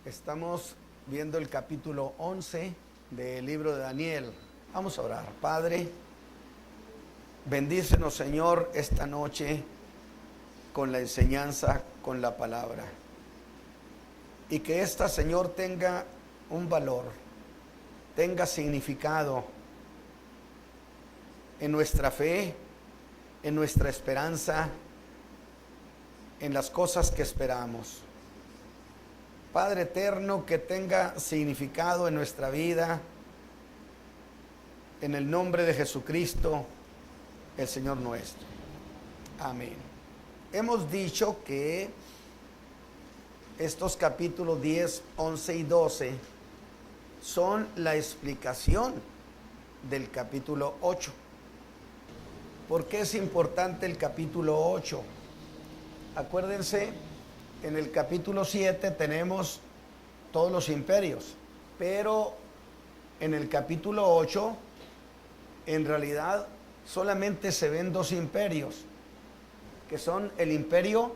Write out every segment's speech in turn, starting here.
Estamos viendo el capítulo 11 del libro de Daniel. Vamos a orar. Padre, bendícenos, Señor, esta noche con la enseñanza, con la palabra. Y que esta, Señor, tenga un valor, tenga significado en nuestra fe, en nuestra esperanza, en las cosas que esperamos. Padre eterno, que tenga significado en nuestra vida, en el nombre de Jesucristo, el Señor nuestro. Amén. Hemos dicho que estos capítulos 10, 11 y 12 son la explicación del capítulo 8. ¿Por qué es importante el capítulo 8? Acuérdense, en el capítulo 7 tenemos todos los imperios, pero en el capítulo 8 en realidad solamente se ven dos imperios, que son el imperio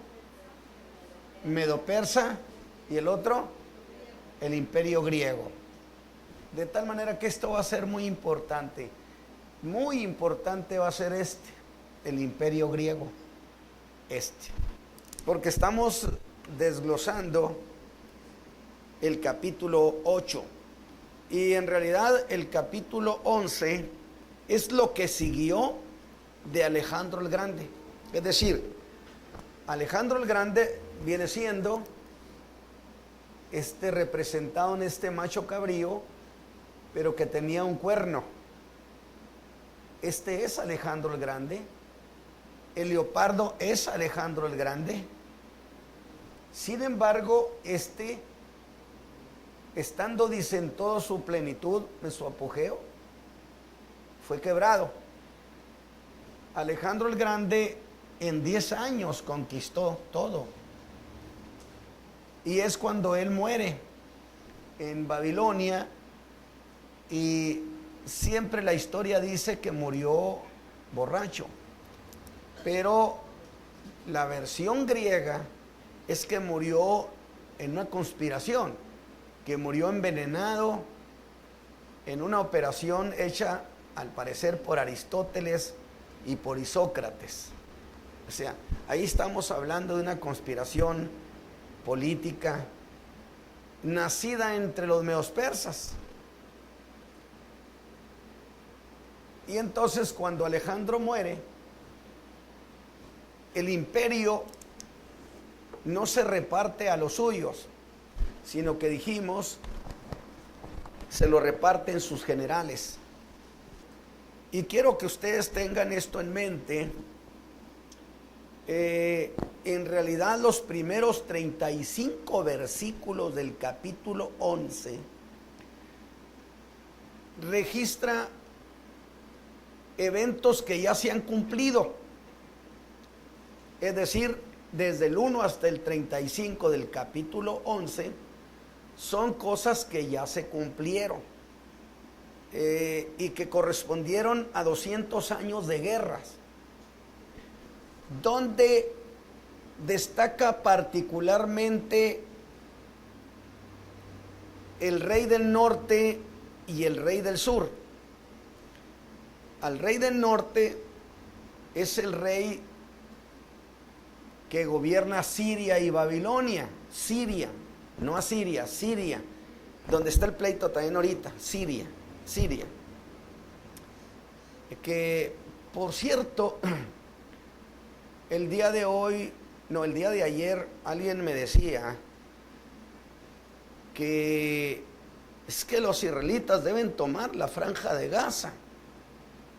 medo-persa y el otro, el imperio griego. De tal manera que esto va a ser muy importante va a ser el imperio griego, porque estamos desglosando el capítulo 8 y en realidad el capítulo 11 es lo que siguió de Alejandro el Grande. Es decir, Alejandro el Grande viene siendo representado en este macho cabrío, pero que tenía un cuerno. Este es Alejandro el Grande. El leopardo es Alejandro el Grande. Sin embargo, estando, dice, en toda su plenitud, en su apogeo, fue quebrado. Alejandro el Grande en 10 años conquistó todo. Y es cuando él muere en Babilonia, y siempre la historia dice que murió borracho. Pero la versión griega es que murió en una conspiración, que murió envenenado en una operación hecha al parecer por Aristóteles y por Isócrates. O sea, ahí estamos hablando de una conspiración política nacida entre los medos persas. Y entonces cuando Alejandro muere, el imperio no se reparte a los suyos, sino que dijimos, se lo reparten sus generales. Y quiero que ustedes tengan esto en mente. En realidad los primeros 35 versículos del capítulo 11 registra eventos que ya se han cumplido. Es decir, desde el 1 hasta el 35 del capítulo 11 son cosas que ya se cumplieron y que correspondieron a 200 años de guerras, donde destaca particularmente el rey del norte y el rey del sur. Al rey del norte es el rey que gobierna Siria y Babilonia. Siria, no Asiria, Siria, donde está el pleito también ahorita. Siria. Que, por cierto, el día de ayer, alguien me decía que es que los israelitas deben tomar la franja de Gaza,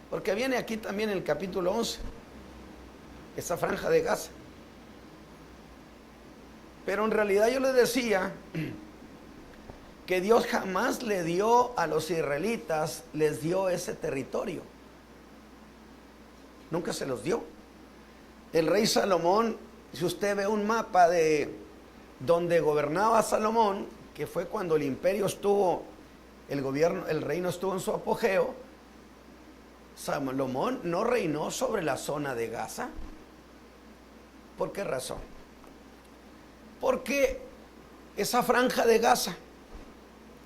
porque viene aquí también en el capítulo 11, esa franja de Gaza. Pero en realidad yo les decía que Dios jamás le dio a los israelitas, les dio ese territorio. Nunca se los dio. El rey Salomón, si usted ve un mapa de donde gobernaba Salomón, que fue cuando el imperio estuvo, el reino estuvo en su apogeo, Salomón no reinó sobre la zona de Gaza. ¿Por qué razón? Porque Esa franja de Gaza,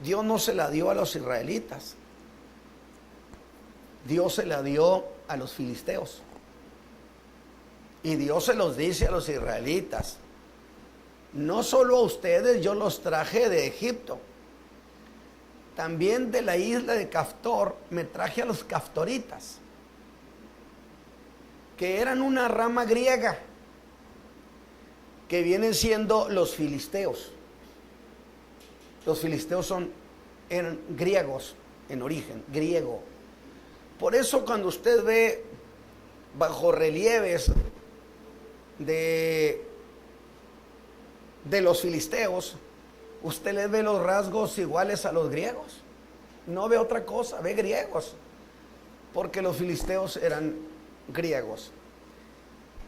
Dios no se la dio a los israelitas. Dios se la dio a los filisteos. Y Dios se los dice a los israelitas: no solo a ustedes yo los traje de Egipto, también de la isla de Caftor me traje a los caftoritas, que eran una rama griega, que vienen siendo los filisteos. Los filisteos eran griegos en origen, griego. Por eso cuando usted ve bajorrelieves de los filisteos, usted les ve los rasgos iguales a los griegos. No ve otra cosa, ve griegos, porque los filisteos eran griegos.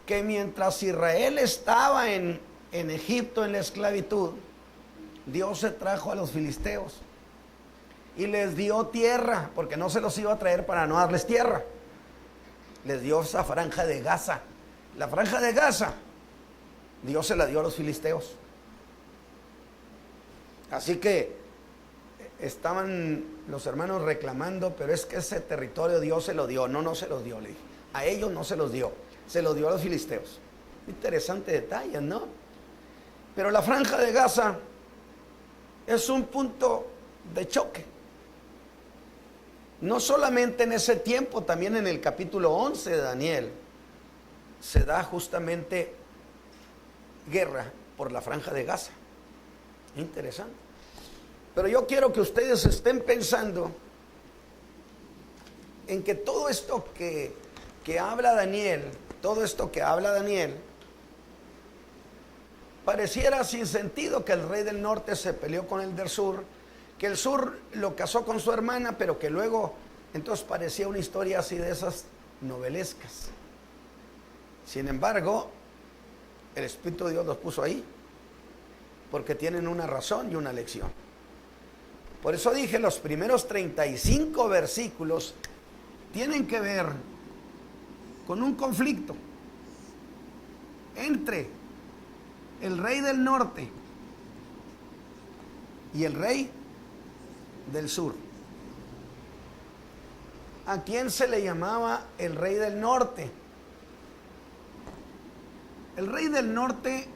Que mientras Israel estaba en Egipto en la esclavitud, Dios se trajo a los filisteos y les dio tierra, porque no se los iba a traer para no darles tierra. Les dio esa franja de Gaza. La franja de Gaza, Dios se la dio a los filisteos. Así que estaban los hermanos reclamando: pero es que ese territorio Dios se lo dio. No, no se los dio, le dije. A ellos no se los dio, se los dio a los filisteos. Interesante detalle, ¿no? Pero la franja de Gaza es un punto de choque. No solamente en ese tiempo, también en el capítulo 11 de Daniel se da justamente guerra por la franja de Gaza. Interesante. Pero yo quiero que ustedes estén pensando en que todo esto que habla Daniel, todo esto que habla Daniel, pareciera sin sentido, que el rey del norte se peleó con el del sur, que el sur lo casó con su hermana, pero que luego, entonces parecía una historia así de esas novelescas. Sin embargo, el Espíritu de Dios los puso ahí, porque tienen una razón y una lección. Por eso dije, los primeros 35 versículos tienen que ver con un conflicto entre el rey del norte y el rey del sur. ¿A quién se le llamaba el rey del norte? El rey del norte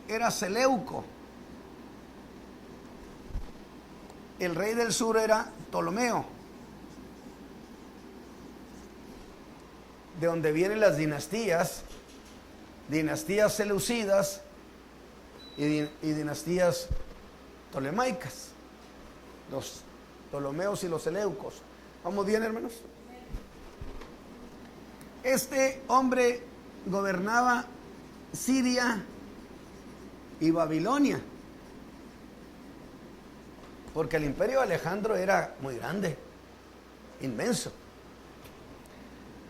era Seleuco. El rey del sur era Ptolomeo, de donde vienen las dinastías seleucidas y dinastías ptolemaicas, los Ptolomeos y los Seleucos. ¿Vamos bien, hermanos? Este hombre gobernaba Siria y Babilonia, porque el imperio de Alejandro era muy grande, inmenso.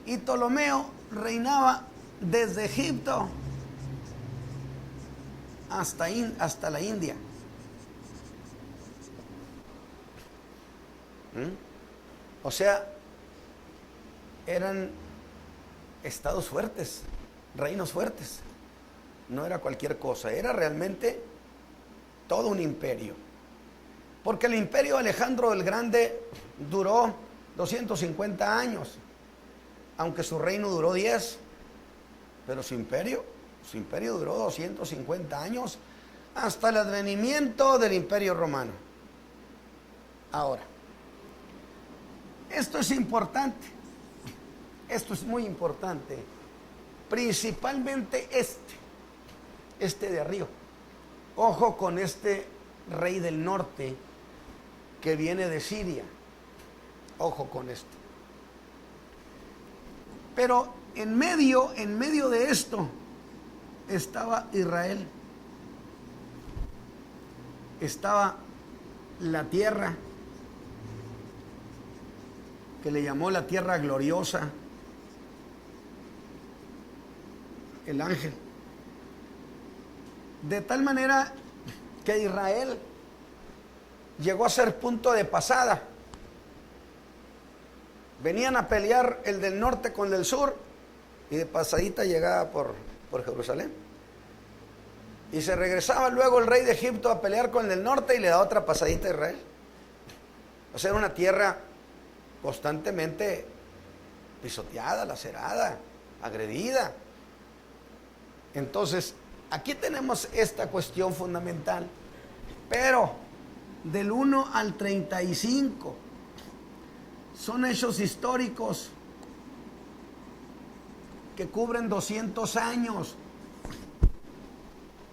Y Ptolomeo reinaba desde Egipto hasta la India. O sea, eran estados fuertes, reinos fuertes. No era cualquier cosa, era realmente todo un imperio. Porque el imperio de Alejandro el Grande duró 250 años, aunque su reino duró 10, pero su imperio duró 250 años hasta el advenimiento del Imperio Romano. Ahora, esto es importante, esto es muy importante, principalmente este de arriba. Ojo con este rey del norte que viene de Siria, ojo con esto. Pero en medio de esto estaba Israel, estaba la tierra que le llamó la tierra gloriosa, el ángel. De tal manera que Israel llegó a ser punto de pasada. Venían a pelear el del norte con el del sur y de pasadita llegaba por Jerusalén. Y se regresaba luego el rey de Egipto a pelear con el del norte y le da otra pasadita a Israel. O sea, era una tierra constantemente pisoteada, lacerada, agredida. Entonces, aquí tenemos esta cuestión fundamental. Pero del 1 al 35 son hechos históricos que cubren 200 años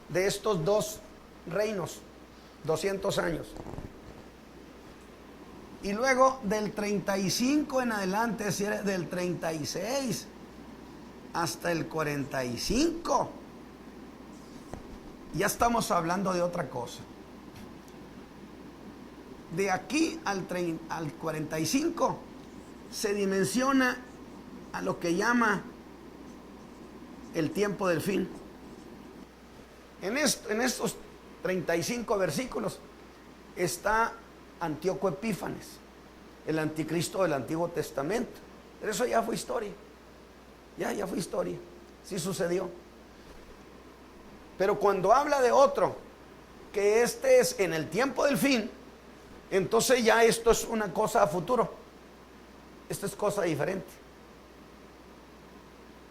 de estos dos reinos, 200 años. Y luego del 35 en adelante, es decir, del 36 hasta el 45, ya estamos hablando de otra cosa. De aquí al 45 se dimensiona a lo que llama el tiempo del fin. En estos 35 versículos está Antíoco Epífanes, el anticristo del Antiguo Testamento. Pero eso ya fue historia. Ya fue historia. Sí sucedió. Pero cuando habla de otro, que este es en el tiempo del fin, entonces ya esto es una cosa a futuro. Esto es cosa diferente.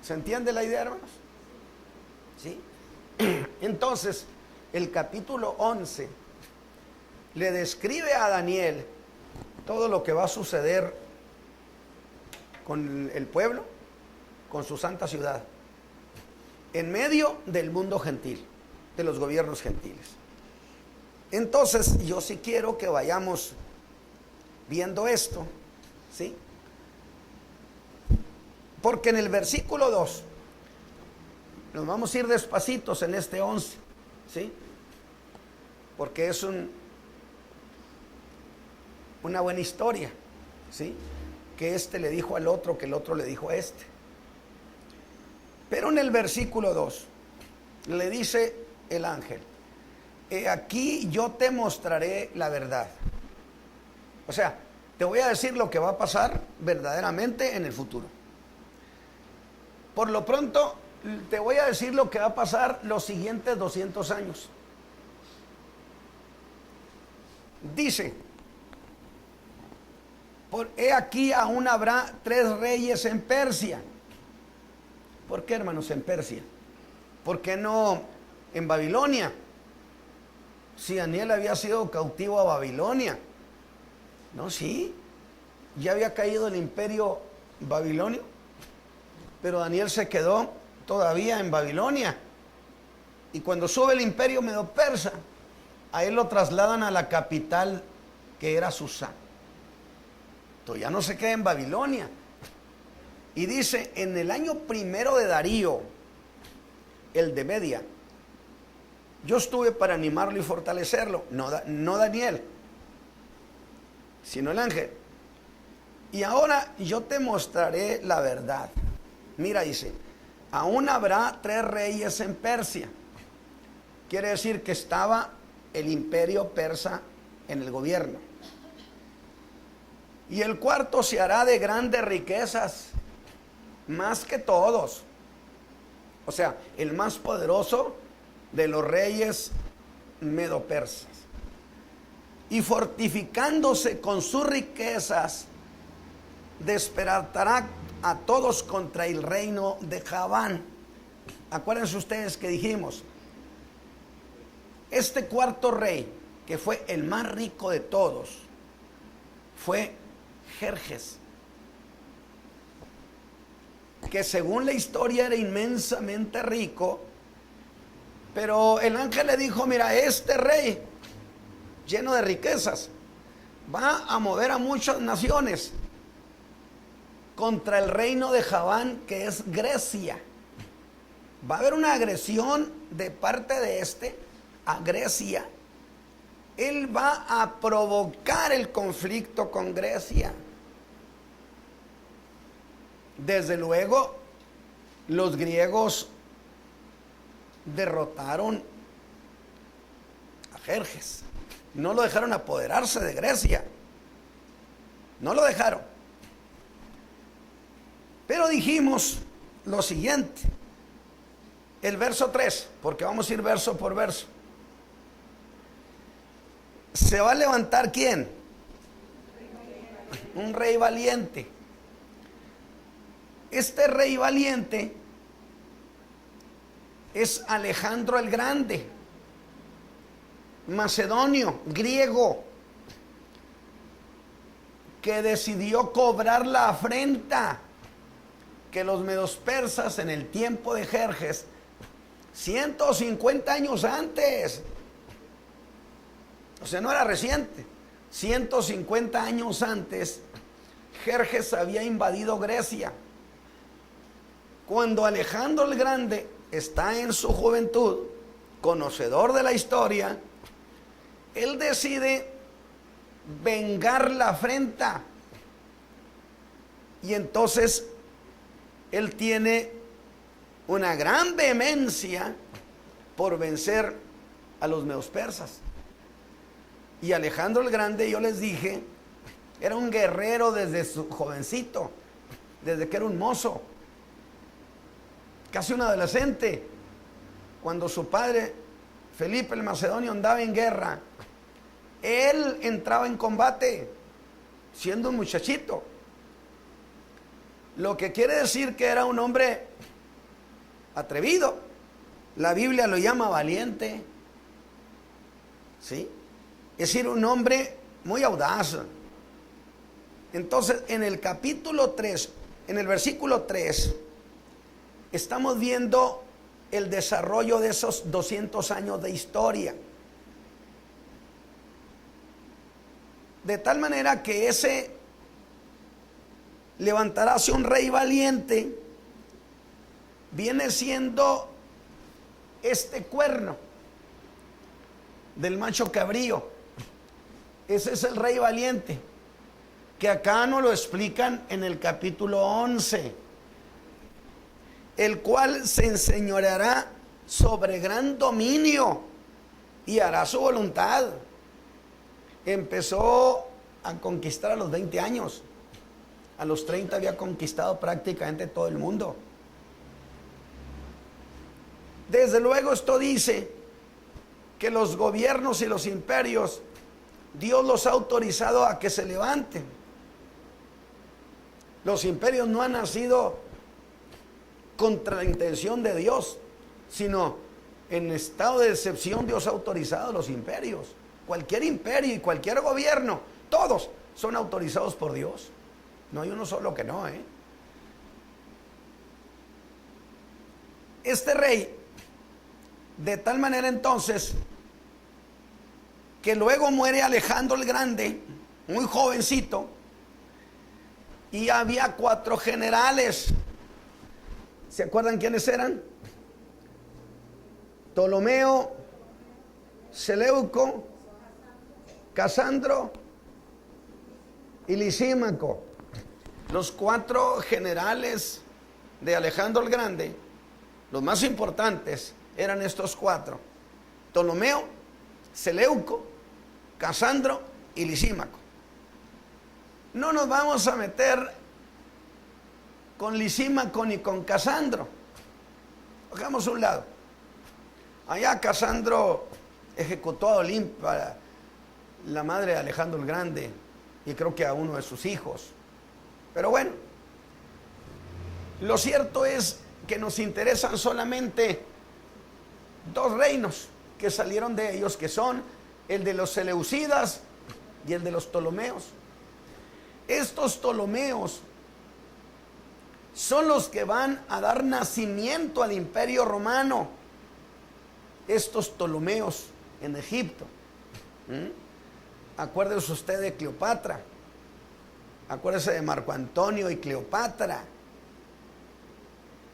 ¿Se entiende la idea, hermanos? ¿Sí? Entonces, el capítulo 11 le describe a Daniel todo lo que va a suceder con el pueblo, con su santa ciudad, en medio del mundo gentil, de los gobiernos gentiles. Entonces, yo sí quiero que vayamos viendo esto, ¿sí? Porque en el versículo 2, nos vamos a ir despacitos en este 11, ¿sí? Porque es una buena historia, ¿sí? Que este le dijo al otro, que el otro le dijo a este. Pero en el versículo 2 le dice el ángel: He aquí yo te mostraré la verdad. O sea, te voy a decir lo que va a pasar verdaderamente en el futuro. Por lo pronto, te voy a decir lo que va a pasar los siguientes 200 años. Dice: He aquí aún habrá 3 reyes en Persia. ¿Por qué, hermanos, en Persia? ¿Por qué no en Babilonia? Si Daniel había sido cautivo a Babilonia. No, sí. Ya había caído el imperio babilonio. Pero Daniel se quedó todavía en Babilonia. Y cuando sube el imperio medo-persa, a él lo trasladan a la capital, que era Susán. Entonces ya no se queda en Babilonia. Y dice: en el año primero de Darío, el de Media, yo estuve para animarlo y fortalecerlo. No Daniel, sino el ángel. Y ahora yo te mostraré la verdad. Mira, dice: aún habrá 3 reyes en Persia. Quiere decir que estaba el imperio persa en el gobierno. Y el cuarto se hará de grandes riquezas, más que todos. O sea, el más poderoso de los reyes medo-persas. Y fortificándose con sus riquezas, despertará a todos contra el reino de Javán. Acuérdense ustedes que dijimos, este cuarto rey, que fue el más rico de todos, fue Jerjes, que según la historia era inmensamente rico. Pero el ángel le dijo: mira, este rey lleno de riquezas va a mover a muchas naciones contra el reino de Javán, que es Grecia. Va a haber una agresión de parte de este a Grecia. Él va a provocar el conflicto con Grecia. Desde luego, los griegos derrotaron a Jerjes. No lo dejaron apoderarse de Grecia. No lo dejaron. Pero dijimos lo siguiente: el verso 3, porque vamos a ir verso por verso. ¿Se va a levantar quién? Un rey valiente. Este rey valiente es Alejandro el Grande, macedonio, griego, que decidió cobrar la afrenta que los medos persas en el tiempo de Jerjes, 150 años antes, o sea, no era reciente, 150 años antes, Jerjes había invadido Grecia. Cuando Alejandro el Grande está en su juventud, conocedor de la historia, él decide vengar la afrenta. Y entonces él tiene una gran vehemencia por vencer a los medos persas. Y Alejandro el Grande, yo les dije, era un guerrero desde su jovencito, desde que era un mozo, casi un adolescente, cuando su padre, Felipe el Macedonio, andaba en guerra. Él entraba en combate, siendo un muchachito. Lo que quiere decir que era un hombre atrevido. La Biblia lo llama valiente, ¿sí? Es decir, un hombre muy audaz. Entonces, en el capítulo 3, en el versículo 3, estamos viendo el desarrollo de esos 200 años de historia. De tal manera que ese levantaráse un rey valiente viene siendo este cuerno del macho cabrío. Ese es el rey valiente, que acá nos lo explican en el capítulo 11, el cual se enseñoreará sobre gran dominio y hará su voluntad. Empezó a conquistar a los 20 años. A los 30 había conquistado prácticamente todo el mundo. Desde luego esto dice que los gobiernos y los imperios, Dios los ha autorizado a que se levanten. Los imperios no han nacido contra la intención de Dios, sino en estado de excepción Dios ha autorizado a los imperios. Cualquier imperio y cualquier gobierno, todos son autorizados por Dios. No hay uno solo que no, Este rey, de tal manera entonces, que luego muere Alejandro el Grande, muy jovencito, y había 4 generales. ¿Se acuerdan quiénes eran? Ptolomeo, Seleuco, Casandro y Lisímaco. Los 4 generales de Alejandro el Grande, los más importantes, eran estos 4: Ptolomeo, Seleuco, Casandro y Lisímaco. No nos vamos a meter con Lisímaco ni con Casandro. Dejamos a un lado. Allá Casandro ejecutó a Olimpa, la madre de Alejandro el Grande, y creo que a uno de sus hijos. Pero bueno, lo cierto es que nos interesan solamente 2 reinos que salieron de ellos, que son el de los seleucidas y el de los ptolomeos. Estos ptolomeos son los que van a dar nacimiento al imperio romano. Estos ptolomeos en Egipto. Acuérdese usted de Cleopatra. Acuérdese de Marco Antonio y Cleopatra.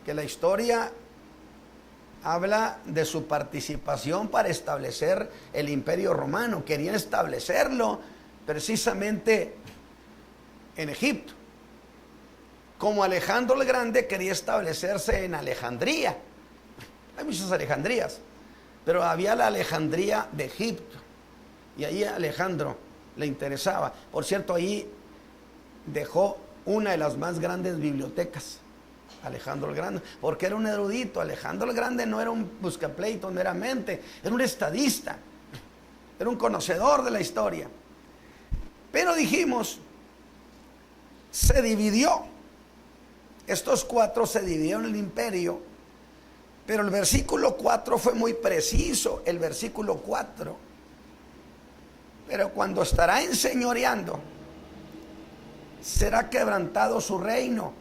Que la historia habla de su participación para establecer el imperio romano. Querían establecerlo precisamente en Egipto. Como Alejandro el Grande quería establecerse en Alejandría. Hay muchas Alejandrías, pero había la Alejandría de Egipto, y ahí a Alejandro le interesaba. Por cierto, ahí dejó una de las más grandes bibliotecas Alejandro el Grande, porque era un erudito. Alejandro el Grande no era un buscapleitos meramente, era un estadista, era un conocedor de la historia. Pero dijimos, se dividió. Estos cuatro se dividieron el imperio, pero el versículo 4 fue muy preciso, el versículo 4. Pero cuando estará enseñoreando, será quebrantado su reino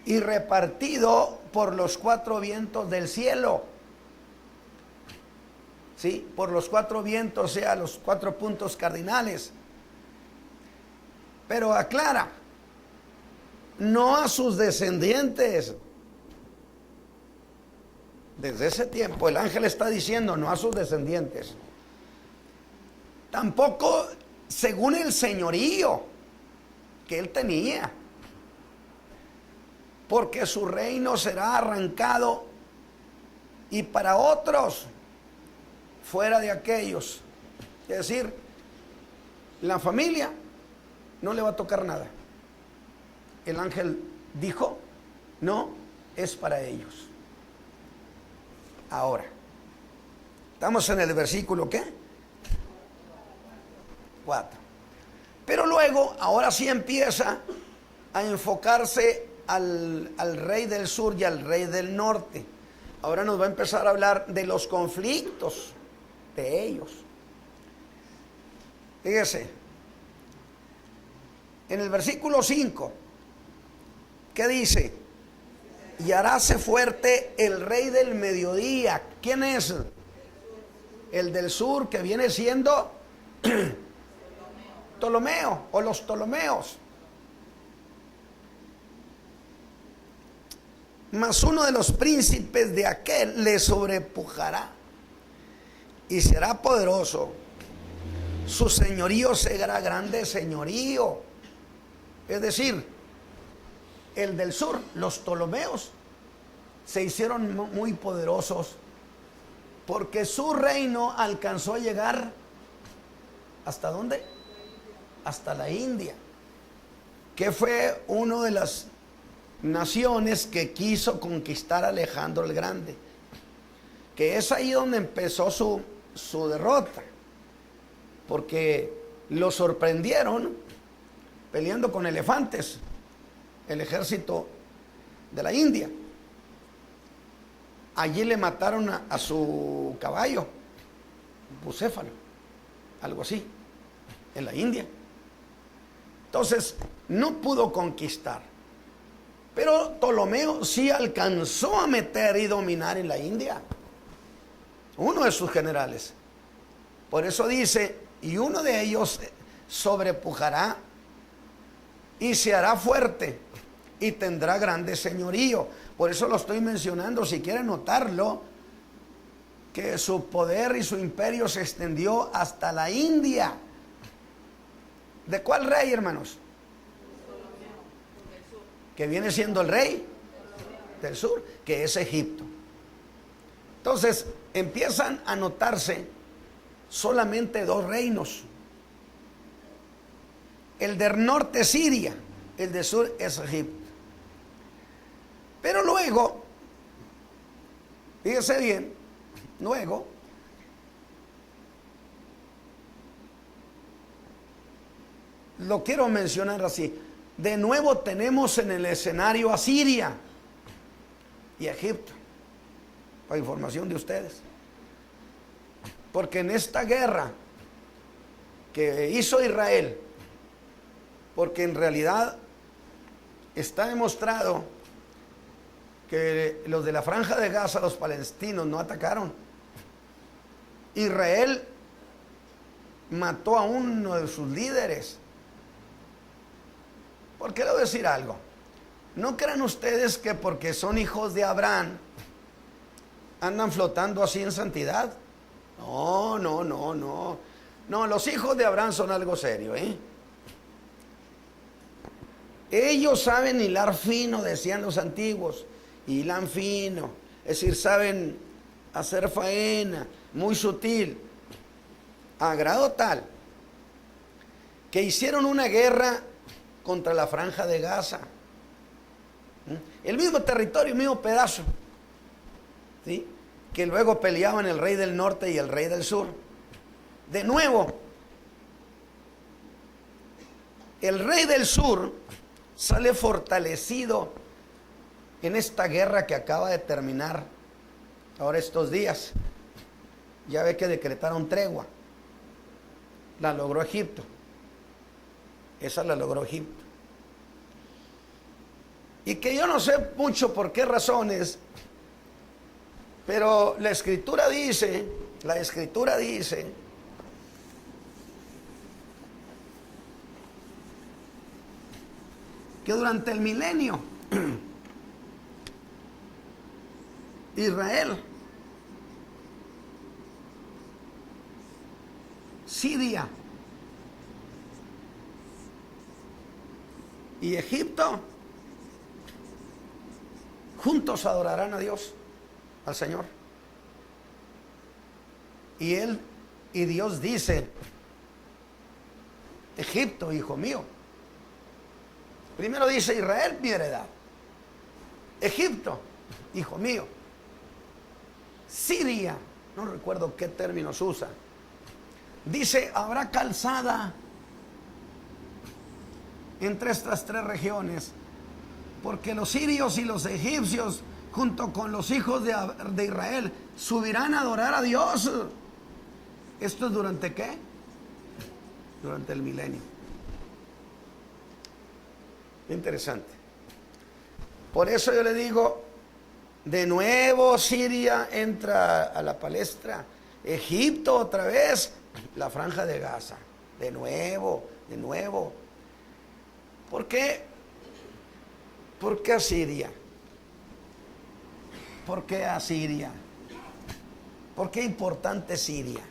y repartido por los cuatro vientos del cielo. ¿Sí? Por los cuatro vientos, o sea, los 4 puntos cardinales. Pero aclara, no a sus descendientes. Desde ese tiempo el ángel está diciendo no a sus descendientes. Tampoco según el señorío que él tenía. Porque su reino será arrancado y para otros fuera de aquellos. Es decir, la familia no le va a tocar nada. El ángel dijo, no, es para ellos. Ahora, estamos en el versículo, ¿qué? 4. Pero luego, ahora sí empieza a enfocarse al rey del sur y al rey del norte. Ahora nos va a empezar a hablar de los conflictos de ellos. Fíjese, en el versículo 5, ¿qué dice? Y haráse fuerte el rey del mediodía. ¿Quién es? El del sur, que viene siendo Ptolomeo o los Ptolomeos. Mas uno de los príncipes de aquel le sobrepujará y será poderoso. Su señorío será grande señorío. Es decir, el del sur, los Ptolomeos, se hicieron muy poderosos porque su reino alcanzó a llegar ¿hasta dónde? Hasta la India, que fue una de las naciones que quiso conquistar a Alejandro el Grande, que es ahí donde empezó su derrota, porque lo sorprendieron peleando con elefantes, el ejército de la India. Allí le mataron a su caballo, bucéfalo, algo así, en la India. Entonces, no pudo conquistar. Pero Ptolomeo sí alcanzó a meter y dominar en la India. Uno de sus generales. Por eso dice, y uno de ellos sobrepujará y se hará fuerte y tendrá grande señorío. Por eso lo estoy mencionando, si quieren notarlo, que su poder y su imperio se extendió hasta la India. ¿De cuál rey, hermanos? Que viene siendo el rey del sur, que es Egipto. Entonces empiezan a notarse solamente 2 reinos. El del norte es Siria, el del sur es Egipto. Pero luego, fíjese bien, luego lo quiero mencionar así. De nuevo tenemos en el escenario a Siria y a Egipto, para información de ustedes. Porque en esta guerra que hizo Israel, porque en realidad está demostrado que los de la Franja de Gaza, los palestinos, no atacaron. Israel mató a uno de sus líderes. Porque le voy a decir algo. No crean ustedes que porque son hijos de Abraham andan flotando así en santidad. No, no, no, no. No, los hijos de Abraham son algo serio, ¿eh? Ellos saben hilar fino, decían los antiguos. Hilan fino. Es decir, saben hacer faena, muy sutil. A grado tal que hicieron una guerra contra la Franja de Gaza. el mismo territorio, el mismo pedazo, ¿sí? Que luego peleaban el rey del norte y el rey del sur. De nuevo, el rey del sur sale fortalecido en esta guerra que acaba de terminar ahora estos días. Ya ve que decretaron tregua. La logró Egipto. Esa la logró Egipto. Y que yo no sé mucho por qué razones, pero la escritura dice que durante el milenio Israel, Siria y Egipto juntos adorarán a Dios, al Señor. Y Dios dice: Egipto, hijo mío. Primero dice Israel, mi heredad. Egipto, hijo mío. Siria, no recuerdo qué términos usa. Dice: habrá calzada entre estas tres regiones, porque los sirios y los egipcios, junto con los hijos de Israel, subirán a adorar a Dios. ¿Esto es durante qué? Durante el milenio. Interesante. Por eso yo le digo, de nuevo Siria entra a la palestra, Egipto otra vez, la franja de Gaza, de nuevo. ¿Por qué? ¿Por qué Asiria? ¿Por qué Asiria? ¿Por qué importante Siria?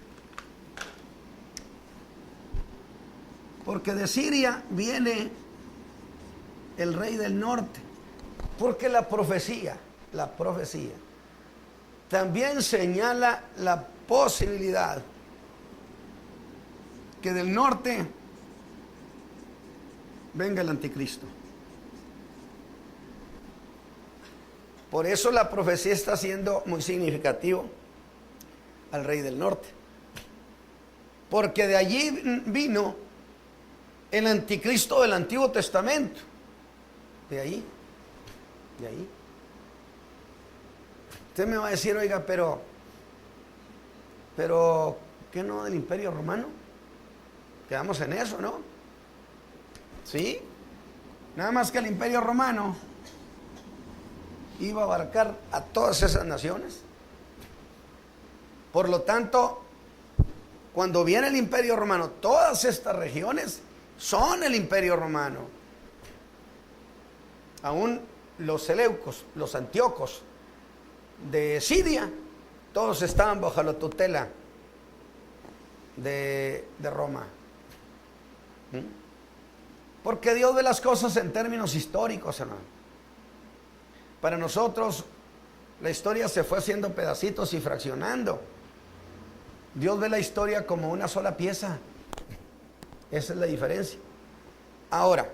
Porque de Siria viene el rey del norte. Porque la profecía también señala la posibilidad que del norte venga el anticristo. Por eso la profecía está siendo muy significativo al rey del norte. Porque de allí vino el anticristo del Antiguo Testamento. De ahí. Usted me va a decir: oiga, pero ¿qué no del Imperio Romano? Quedamos en eso, ¿no? ¿Sí? Nada más que el Imperio Romano iba a abarcar a todas esas naciones. Por lo tanto, cuando viene el Imperio Romano, todas estas regiones son el Imperio Romano. Aún los seleucos, los antíocos de Siria, todos estaban bajo la tutela de Roma. Porque Dios ve las cosas en términos históricos, hermano. Para nosotros la historia se fue haciendo pedacitos y fraccionando. Dios ve la historia como una sola pieza. Esa es la diferencia. Ahora,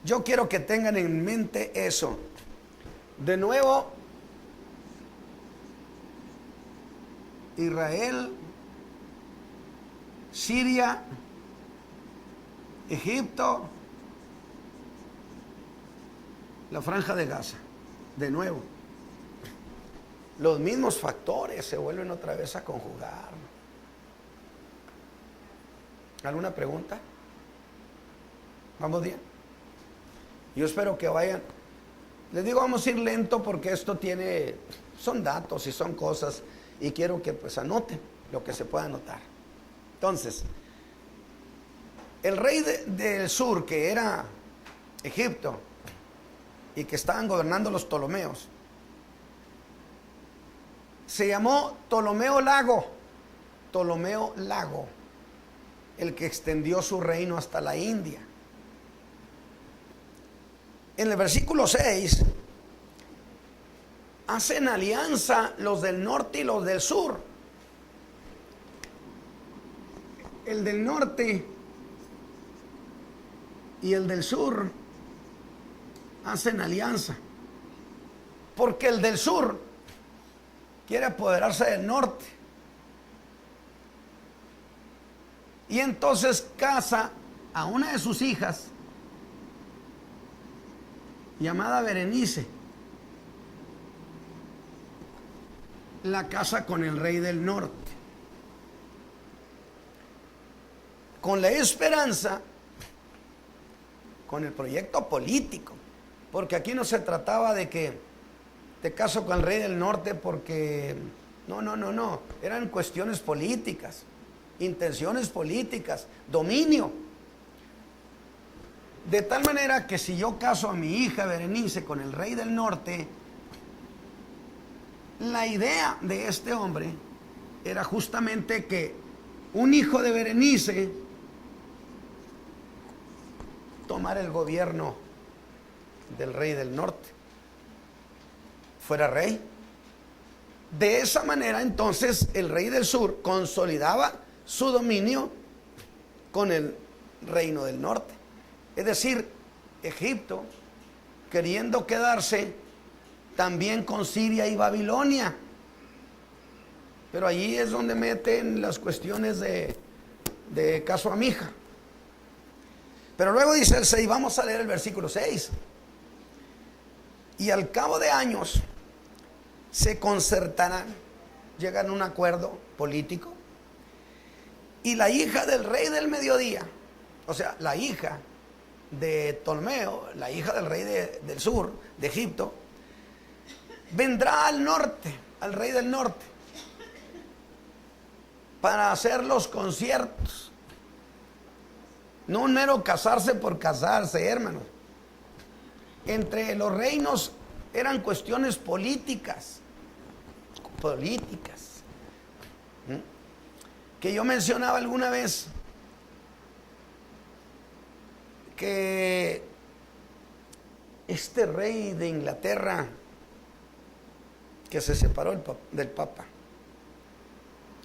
yo quiero que tengan en mente eso. De nuevo, Israel, Siria, Egipto, la franja de Gaza. De nuevo, los mismos factores se vuelven otra vez a conjugar. ¿Alguna pregunta? ¿Vamos bien? Yo espero que vayan. Les digo, vamos a ir lento porque esto son datos y son cosas, y quiero que pues anoten lo que se pueda anotar. Entonces, el rey del sur, que era Egipto, y que estaban gobernando los Ptolomeos, se llamó Ptolomeo Lago, el que extendió su reino hasta la India. En el versículo 6 hacen alianza los del norte y los del sur. El del norte y el del sur hacen alianza, porque el del sur quiere apoderarse del norte. Y entonces casa a una de sus hijas, llamada Berenice. La casa con el rey del norte, con la esperanza, con el proyecto político, porque aquí no se trataba de que te caso con el rey del norte porque no, eran cuestiones políticas, intenciones políticas, dominio. De tal manera que si yo caso a mi hija Berenice con el rey del norte, la idea de este hombre era justamente que un hijo de Berenice tomara el gobierno del rey del norte, fuera rey. De esa manera entonces el rey del sur consolidaba su dominio con el reino del norte. Es decir, Egipto, queriendo quedarse también con Siria y Babilonia. Pero allí es donde meten las cuestiones de caso a mi hija. Pero luego dice el 6, vamos a leer el versículo 6. Y al cabo de años se concertarán, llegan a un acuerdo político, y la hija del rey del mediodía, o sea, la hija de Ptolomeo, la hija del rey del sur, de Egipto, vendrá al norte, al rey del norte, para hacer los conciertos. No un mero casarse por casarse, hermanos. Entre los reinos eran cuestiones políticas. Que yo mencionaba alguna vez que este rey de Inglaterra que se separó del Papa,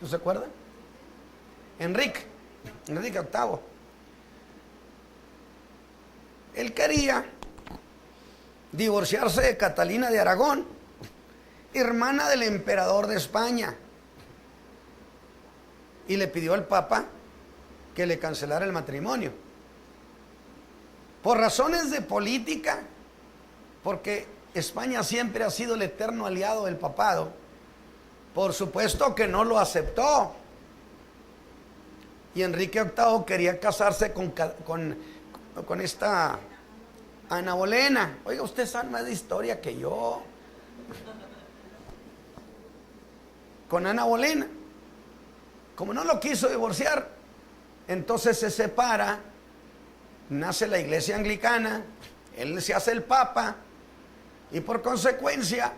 ¿no se acuerdan? Enrique VIII. Él quería divorciarse de Catalina de Aragón, hermana del emperador de España, y le pidió al Papa que le cancelara el matrimonio. Por razones de política, porque España siempre ha sido el eterno aliado del papado, por supuesto que no lo aceptó. Y Enrique VIII quería casarse con esta Ana Bolena. Oiga, usted sabe más de historia que yo. Con Ana Bolena. Como no lo quiso divorciar, entonces se separa, nace la iglesia anglicana, él se hace el papa y por consecuencia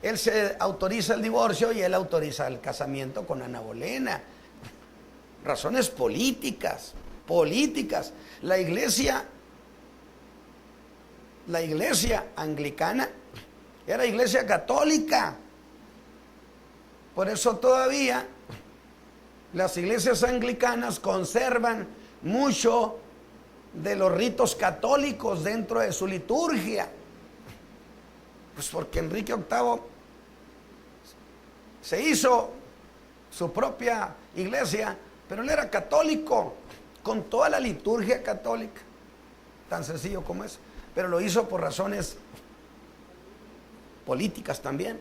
él se autoriza el divorcio y él autoriza el casamiento con Ana Bolena. Razones políticas. La iglesia anglicana era iglesia católica. Por eso todavía las iglesias anglicanas conservan mucho de los ritos católicos dentro de su liturgia. Pues porque Enrique VIII se hizo su propia iglesia, pero él era católico, con toda la liturgia católica, tan sencillo como eso, pero lo hizo por razones políticas también.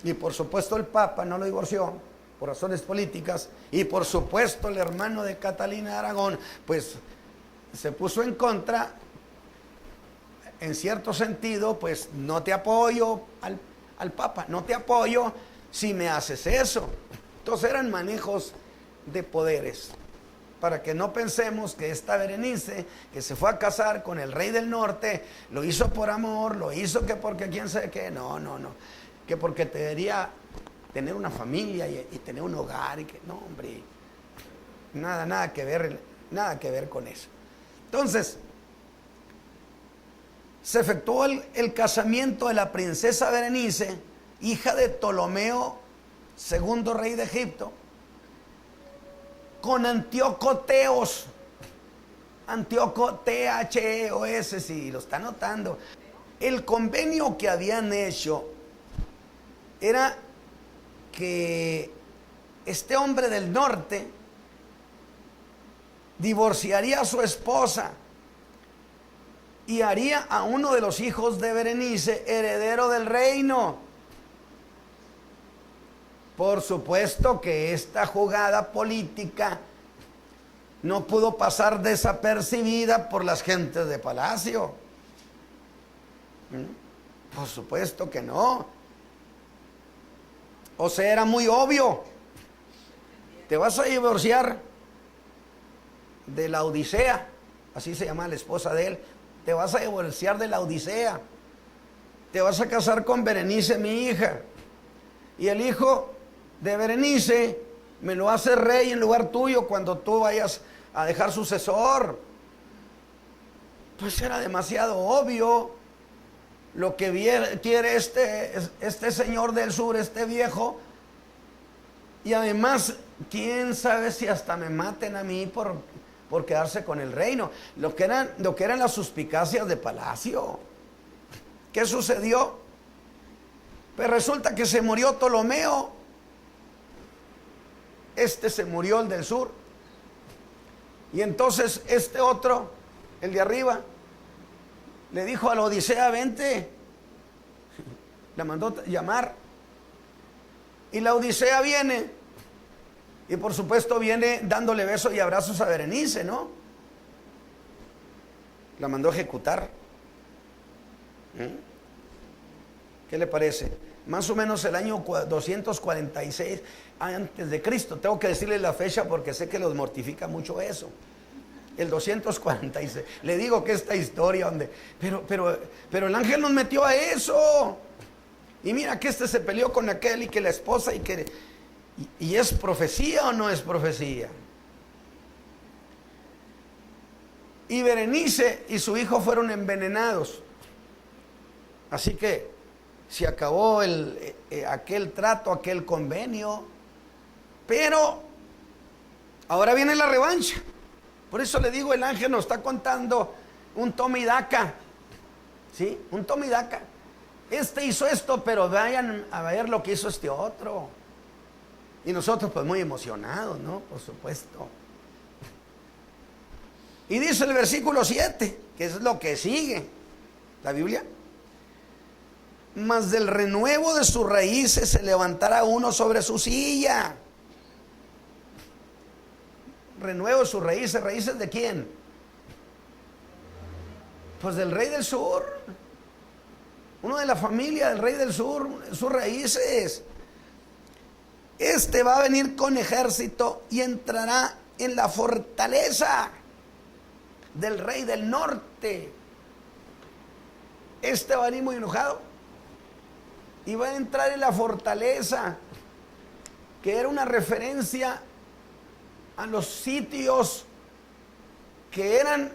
Y por supuesto el Papa no lo divorció por razones políticas, y por supuesto el hermano de Catalina de Aragón pues se puso en contra, en cierto sentido, pues no te apoyo al Papa, no te apoyo si me haces eso. Entonces eran manejos de poderes, para que no pensemos que esta Berenice, que se fue a casar con el rey del norte, lo hizo por amor, lo hizo que porque quién sabe qué, no, que porque debería tener una familia y tener un hogar, y que no, hombre, nada que ver con eso. Entonces se efectuó el casamiento de la princesa Berenice, hija de Ptolomeo II, rey de Egipto, con Antíoco Teos, Antíoco, THEOS, si lo está notando. El convenio que habían hecho era que este hombre del norte divorciaría a su esposa y haría a uno de los hijos de Berenice heredero del reino. Por supuesto que esta jugada política no pudo pasar desapercibida por las gentes de palacio. Por supuesto que no. O sea, era muy obvio. Te vas a divorciar de la Odisea, así se llama la esposa de él. Te vas a divorciar de la Odisea. Te vas a casar con Berenice, mi hija. Y el hijo de Berenice me lo hace rey en lugar tuyo cuando tú vayas a dejar sucesor. Pues era demasiado obvio lo que quiere este señor del sur, este viejo. Y además, quién sabe si hasta me maten a mí por quedarse con el reino. Lo que eran las suspicacias de palacio. ¿Qué sucedió? Pues resulta que se murió Ptolomeo. Se murió, el del sur. Y entonces este otro, el de arriba, le dijo a la Odisea, vente. La mandó llamar. Y la Odisea viene. Y por supuesto viene dándole besos y abrazos a Berenice, ¿no? La mandó a ejecutar. ¿Qué le parece? Más o menos el año 246 antes de Cristo. Tengo que decirle la fecha porque sé que los mortifica mucho eso. El 246. Le digo que esta historia donde... Pero el ángel nos metió a eso. Y mira que se peleó con aquel y que la esposa ¿Y es profecía o no es profecía? Y Berenice y su hijo fueron envenenados. Así que se acabó aquel trato, aquel convenio. Pero ahora viene la revancha. Por eso le digo, el ángel nos está contando un toma y daca. ¿Sí? Un toma y daca. Hizo esto, pero vayan a ver lo que hizo este otro. Y nosotros pues muy emocionados, ¿no? Por supuesto. Y dice el versículo 7, que es lo que sigue la Biblia. Mas del renuevo de sus raíces se levantará uno sobre su silla. Renuevo de sus raíces. ¿Raíces de quién? Pues del rey del sur. Uno de la familia del rey del sur, sus raíces. Va a venir con ejército y entrará en la fortaleza del rey del norte. Va a venir muy enojado y va a entrar en la fortaleza, que era una referencia a los sitios que eran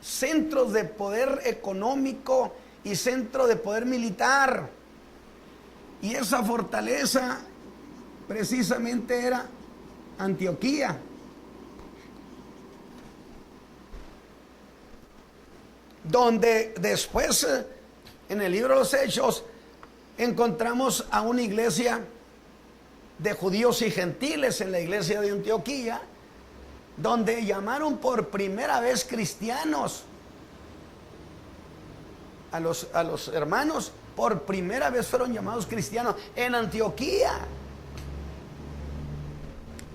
centros de poder económico y centro de poder militar. Y esa fortaleza precisamente era Antioquía. Donde después, en el libro de los Hechos, encontramos a una iglesia de judíos y gentiles en la iglesia de Antioquía, donde llamaron por primera vez cristianos a los hermanos. Por primera vez fueron llamados cristianos en Antioquía.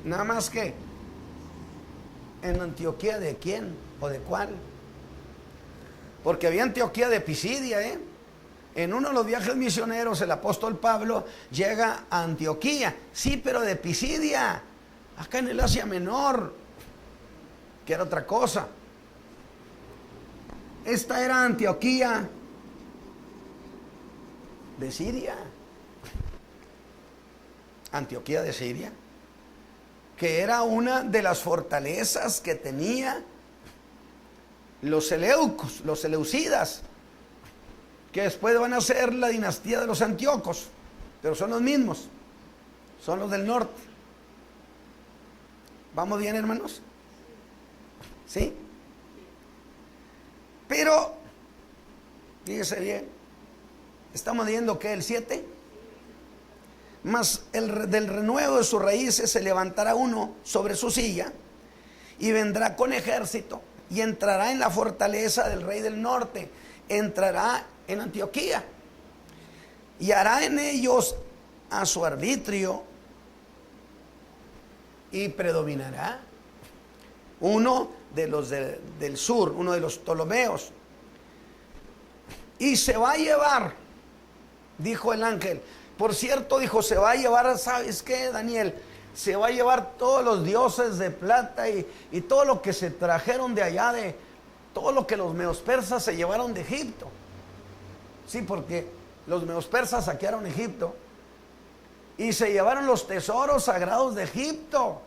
Nada más que, ¿en Antioquía de quién o de cuál? Porque había Antioquía de Pisidia, En uno de los viajes misioneros, el apóstol Pablo llega a Antioquía. Sí, pero de Pisidia, acá en el Asia Menor, que era otra cosa. Esta era Antioquía de Siria. Antioquía de Siria, que era una de las fortalezas que tenía los seleucos, los seleucidas, que después van a ser la dinastía de los Antíocos, pero son los mismos, son los del norte. ¿Vamos bien, hermanos? ¿Sí? Pero, fíjese bien, estamos leyendo que el 7, mas del renuevo de sus raíces se levantará uno sobre su silla y vendrá con ejército y entrará en la fortaleza del rey del norte, entrará en Antioquía y hará en ellos a su arbitrio y predominará uno de los del sur, uno de los Ptolomeos, y se va a llevar, dijo el ángel. Por cierto, dijo, se va a llevar, ¿sabes qué, Daniel? Se va a llevar todos los dioses de plata y todo lo que se trajeron de allá, de todo lo que los medos-persas se llevaron de Egipto. Sí, porque los medos-persas saquearon Egipto y se llevaron los tesoros sagrados de Egipto.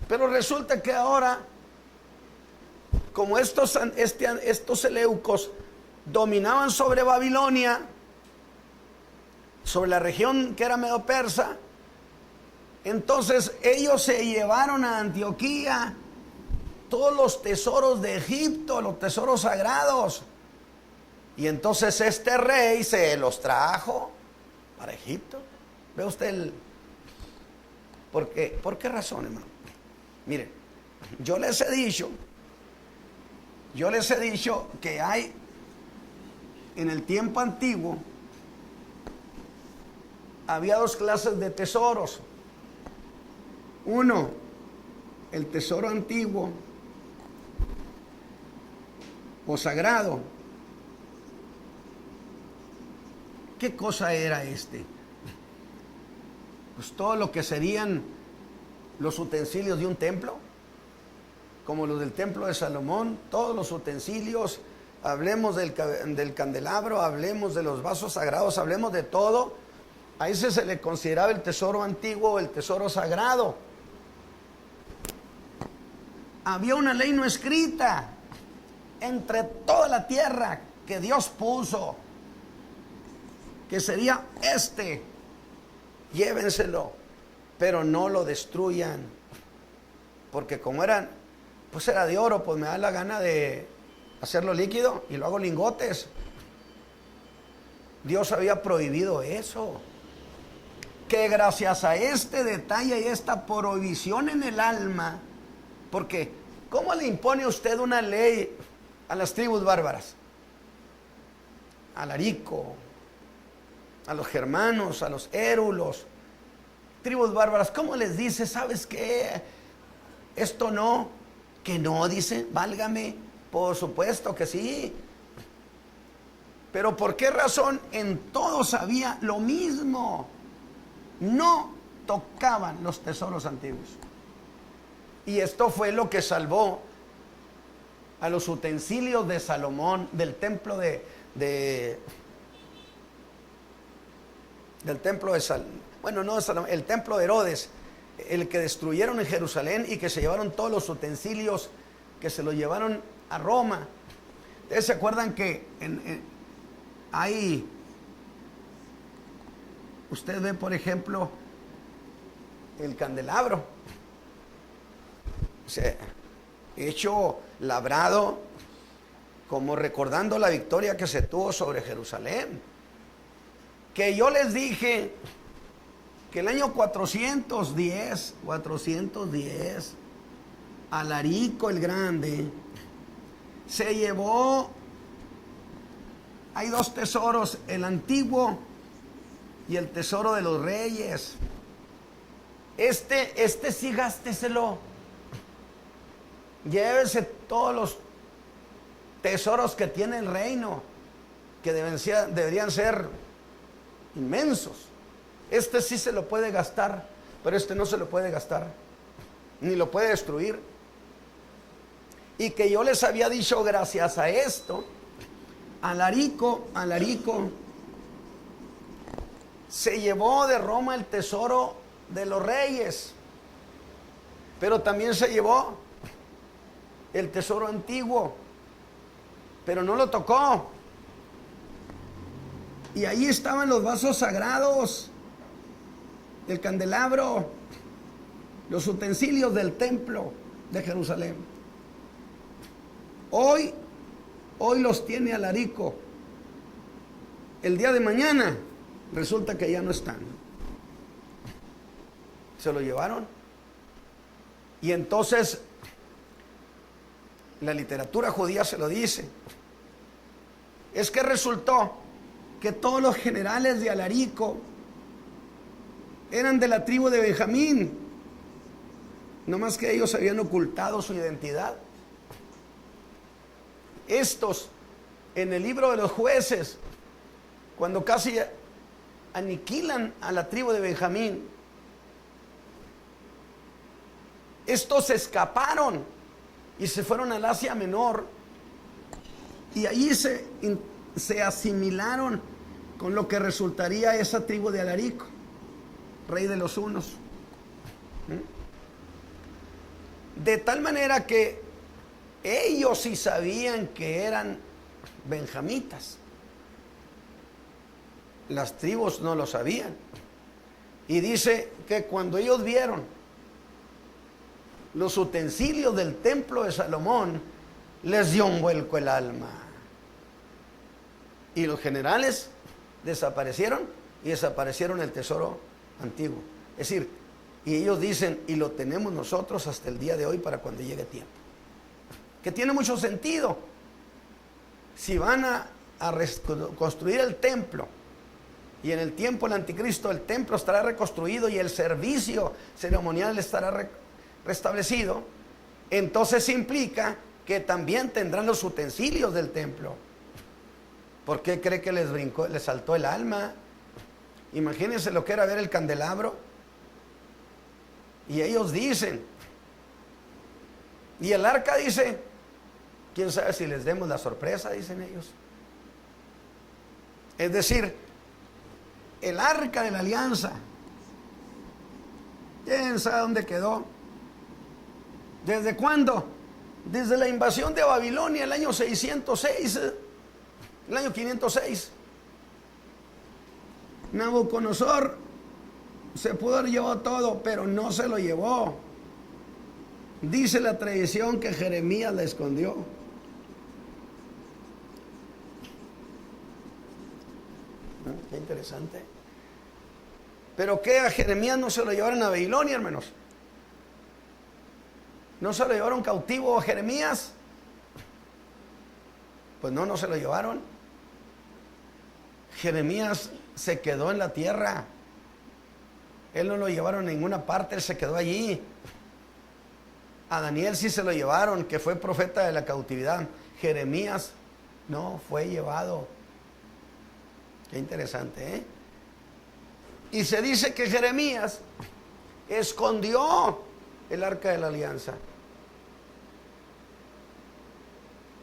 Pero resulta que ahora, como estos eleucos dominaban sobre Babilonia, sobre la región que era medo-persa, entonces ellos se llevaron a Antioquía todos los tesoros de Egipto, los tesoros sagrados. Y entonces este rey se los trajo para Egipto. ¿Ve usted ¿Por qué razón, hermano? Miren, yo les he dicho que hay en el tiempo antiguo había dos clases de tesoros. Uno, el tesoro antiguo o sagrado. ¿Qué cosa era este? Pues todo lo que serían los utensilios de un templo, como los del templo de Salomón, todos los utensilios, hablemos del candelabro, hablemos de los vasos sagrados, hablemos de todo. A ese se le consideraba el tesoro antiguo o el tesoro sagrado. Había una ley no escrita entre toda la tierra que Dios puso, que sería llévenselo, pero no lo destruyan, porque como era de oro, pues me da la gana de hacerlo líquido y lo hago lingotes. Dios había prohibido eso. Que gracias a este detalle y esta prohibición en el alma, porque ¿cómo le impone usted una ley a las tribus bárbaras? Al arico, a los germanos, a los érulos, tribus bárbaras, ¿cómo les dice? ¿Sabes qué? Esto no, que no, dice, válgame, por supuesto que sí. Pero ¿por qué razón en todos había lo mismo? No tocaban los tesoros antiguos. Y esto fue lo que salvó a los utensilios de Salomón, del templo del templo de el templo de Herodes, el que destruyeron en Jerusalén y que se llevaron todos los utensilios, que se los llevaron a Roma. ¿Ustedes se acuerdan que usted ve, por ejemplo, el candelabro, hecho, labrado, como recordando la victoria que se tuvo sobre Jerusalén? Que yo les dije que el año 410, Alarico el Grande se llevó, hay dos tesoros, el antiguo y el tesoro de los reyes. Este sí gásteselo. Llévese todos los tesoros que tiene el reino, que deberían ser inmensos. Este sí se lo puede gastar, pero este no se lo puede gastar, ni lo puede destruir. Y que yo les había dicho, gracias a esto, Alarico se llevó de Roma el tesoro de los reyes, pero también se llevó el tesoro antiguo, pero no lo tocó. Y ahí estaban los vasos sagrados, el candelabro, los utensilios del templo de Jerusalén. Hoy hoy los tiene Alarico, el día de mañana resulta que ya no están. Se lo llevaron. Y entonces la literatura judía se lo dice. Es que resultó que todos los generales de Alarico eran de la tribu de Benjamín, no más que ellos habían ocultado su identidad. Estos, en el libro de los jueces, cuando casi aniquilan a la tribu de Benjamín, estos escaparon y se fueron al Asia Menor, y allí se asimilaron con lo que resultaría esa tribu de Alarico, rey de los hunos. De tal manera que ellos sí sabían que eran benjamitas. Las tribus no lo sabían. Y dice que cuando ellos vieron los utensilios del templo de Salomón, les dio un vuelco el alma. Y los generales desaparecieron y desaparecieron el tesoro antiguo. Es decir, y ellos dicen, y lo tenemos nosotros hasta el día de hoy para cuando llegue tiempo. Que tiene mucho sentido. Si van a reconstruir el templo, y en el tiempo del anticristo el templo estará reconstruido y el servicio ceremonial estará restablecido, entonces implica que también tendrán los utensilios del templo. ¿Por qué cree que les brincó, les saltó el alma? Imagínense lo que era ver el candelabro. Y ellos dicen, y el arca dice, quién sabe si les demos la sorpresa, dicen ellos. Es decir, el arca de la alianza, quién sabe dónde quedó. ¿Desde cuándo? Desde la invasión de Babilonia, el año 606, el año 506. Nabucodonosor se pudo haber llevado todo, pero no se lo llevó. Dice la tradición que Jeremías la escondió. Qué interesante. ¿Pero qué? A Jeremías no se lo llevaron a Babilonia, hermanos. ¿No se lo llevaron cautivo a Jeremías? Pues no, no se lo llevaron. Jeremías se quedó en la tierra. Él no lo llevaron a ninguna parte, él se quedó allí. A Daniel sí se lo llevaron, que fue profeta de la cautividad. Jeremías no fue llevado. Qué interesante, ¿eh? Y se dice que Jeremías escondió el arca de la alianza.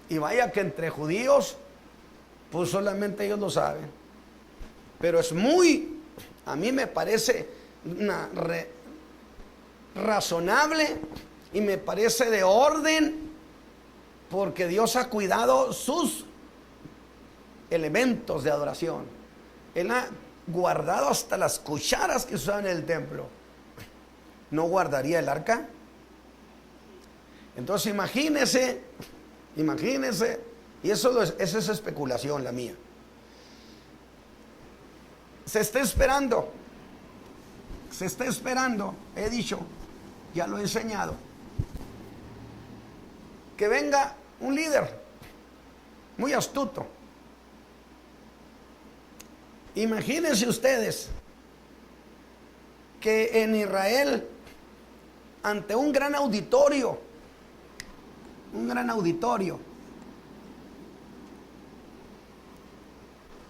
Y vaya que entre judíos, pues solamente ellos lo saben. Pero es muy, a mí me parece razonable y me parece de orden, porque Dios ha cuidado sus elementos de adoración. Él ha guardado hasta las cucharas que usaban en el templo. ¿No guardaría el arca? Entonces imagínese, y esa es especulación la mía. Se está esperando, he dicho, ya lo he enseñado, que venga un líder muy astuto. Imagínense ustedes que en Israel, ante un gran auditorio,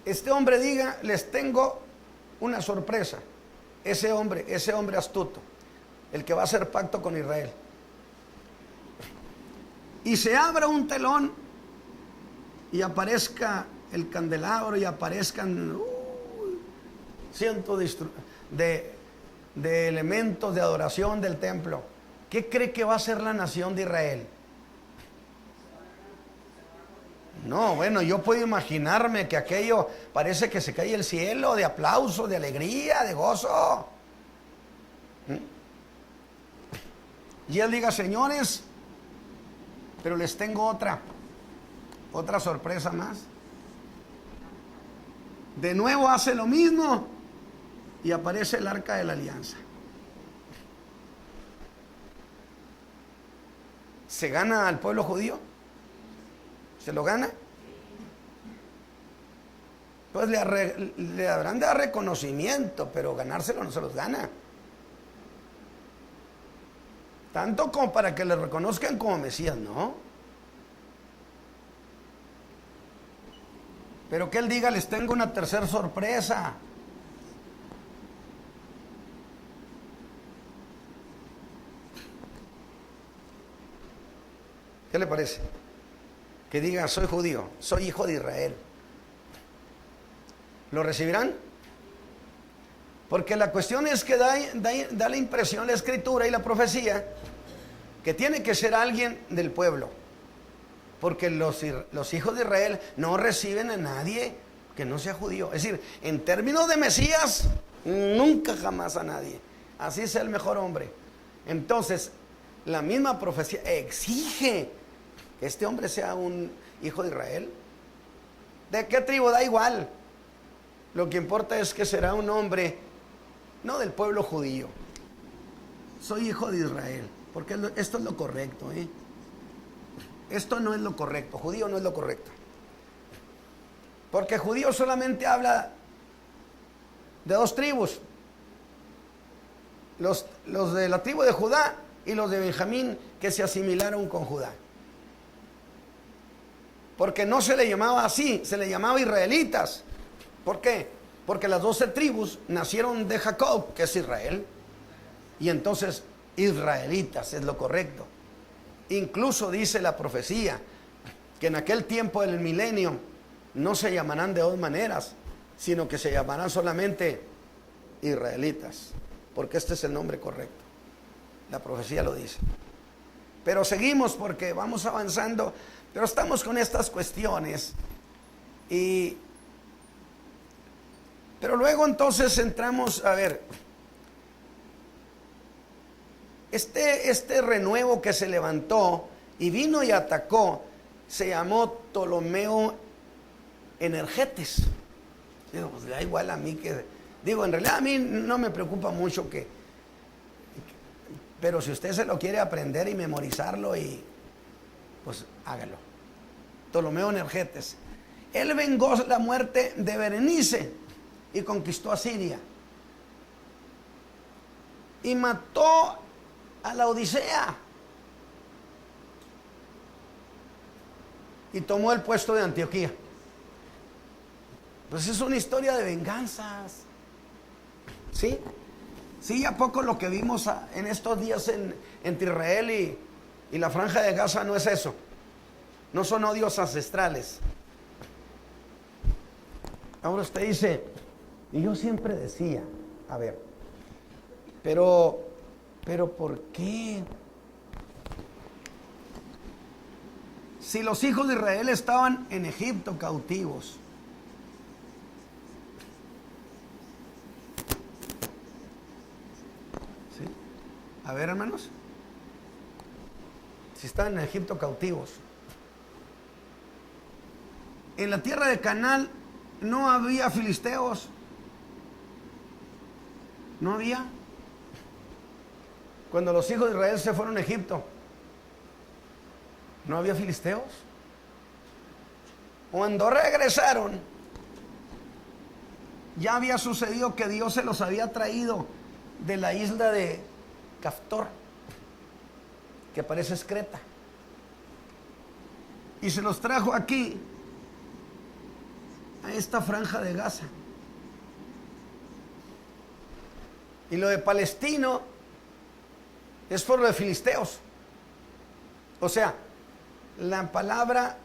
este hombre diga, les tengo una sorpresa. Ese hombre astuto, el que va a hacer pacto con Israel. Y se abra un telón y aparezca el candelabro y aparezcan cientos de elementos de adoración del templo. ¿Qué cree que va a hacer la nación de Israel? No, bueno, yo puedo imaginarme que aquello parece que se cae el cielo de aplauso, de alegría, de gozo. Y él diga, señores, pero les tengo otra. Otra sorpresa más. De nuevo hace lo mismo y aparece el arca de la alianza. ¿Se gana al pueblo judío? ¿Se lo gana? Pues le habrán de dar reconocimiento, pero ganárselo no se los gana. Tanto como para que le reconozcan como Mesías, ¿no? Pero que él diga, les tengo una tercera sorpresa. ¿Qué le parece? Que diga, soy judío, soy hijo de Israel. ¿Lo recibirán? Porque la cuestión es que da la impresión, la escritura y la profecía, que tiene que ser alguien del pueblo. Porque los hijos de Israel no reciben a nadie que no sea judío. Es decir, en términos de Mesías, nunca jamás a nadie. Así sea el mejor hombre. Entonces, la misma profecía exige que este hombre sea un hijo de Israel. ¿De qué tribu? Da igual. Lo que importa es que será un hombre, no del pueblo judío. Soy hijo de Israel, porque esto es lo correcto, ¿eh? Esto no es lo correcto, judío no es lo correcto. Porque judío solamente habla de dos tribus. Los de la tribu de Judá y los de Benjamín, que se asimilaron con Judá. Porque no se le llamaba así, se le llamaba israelitas. ¿Por qué? Porque las 12 tribus nacieron de Jacob, que es Israel. Y entonces, israelitas es lo correcto. Incluso dice la profecía que en aquel tiempo del milenio no se llamarán de dos maneras, sino que se llamarán solamente israelitas, porque este es el nombre correcto. La profecía lo dice. Pero seguimos porque vamos avanzando, pero estamos con estas cuestiones. Pero luego entonces entramos a ver, este renuevo que se levantó y vino y atacó, se llamó Ptolomeo Energetes. Digo, pues da igual a mí que... Digo, en realidad a mí no me preocupa mucho pero si usted se lo quiere aprender y memorizarlo, pues hágalo. Ptolomeo Energetes. Él vengó la muerte de Berenice y conquistó a Siria. Y mató a la Odisea. Y tomó el puesto de Antioquía. Pues es una historia de venganzas. ¿Sí? Sí, ¿a poco lo que vimos en estos días entre Israel y la Franja de Gaza no es eso? No son odios ancestrales. Ahora usted dice, y yo siempre decía, a ver, pero ¿por qué? Si los hijos de Israel estaban en Egipto cautivos, ¿sí? A ver, hermanos, si estaban en Egipto cautivos, en la tierra de Canaán no había filisteos, no había. Cuando los hijos de Israel se fueron a Egipto, ¿no había filisteos? Cuando regresaron, ya había sucedido que Dios se los había traído de la isla de Caftor, que parece Creta, y se los trajo aquí, a esta franja de Gaza. Y lo de palestino es por lo de filisteos. O sea, la palabra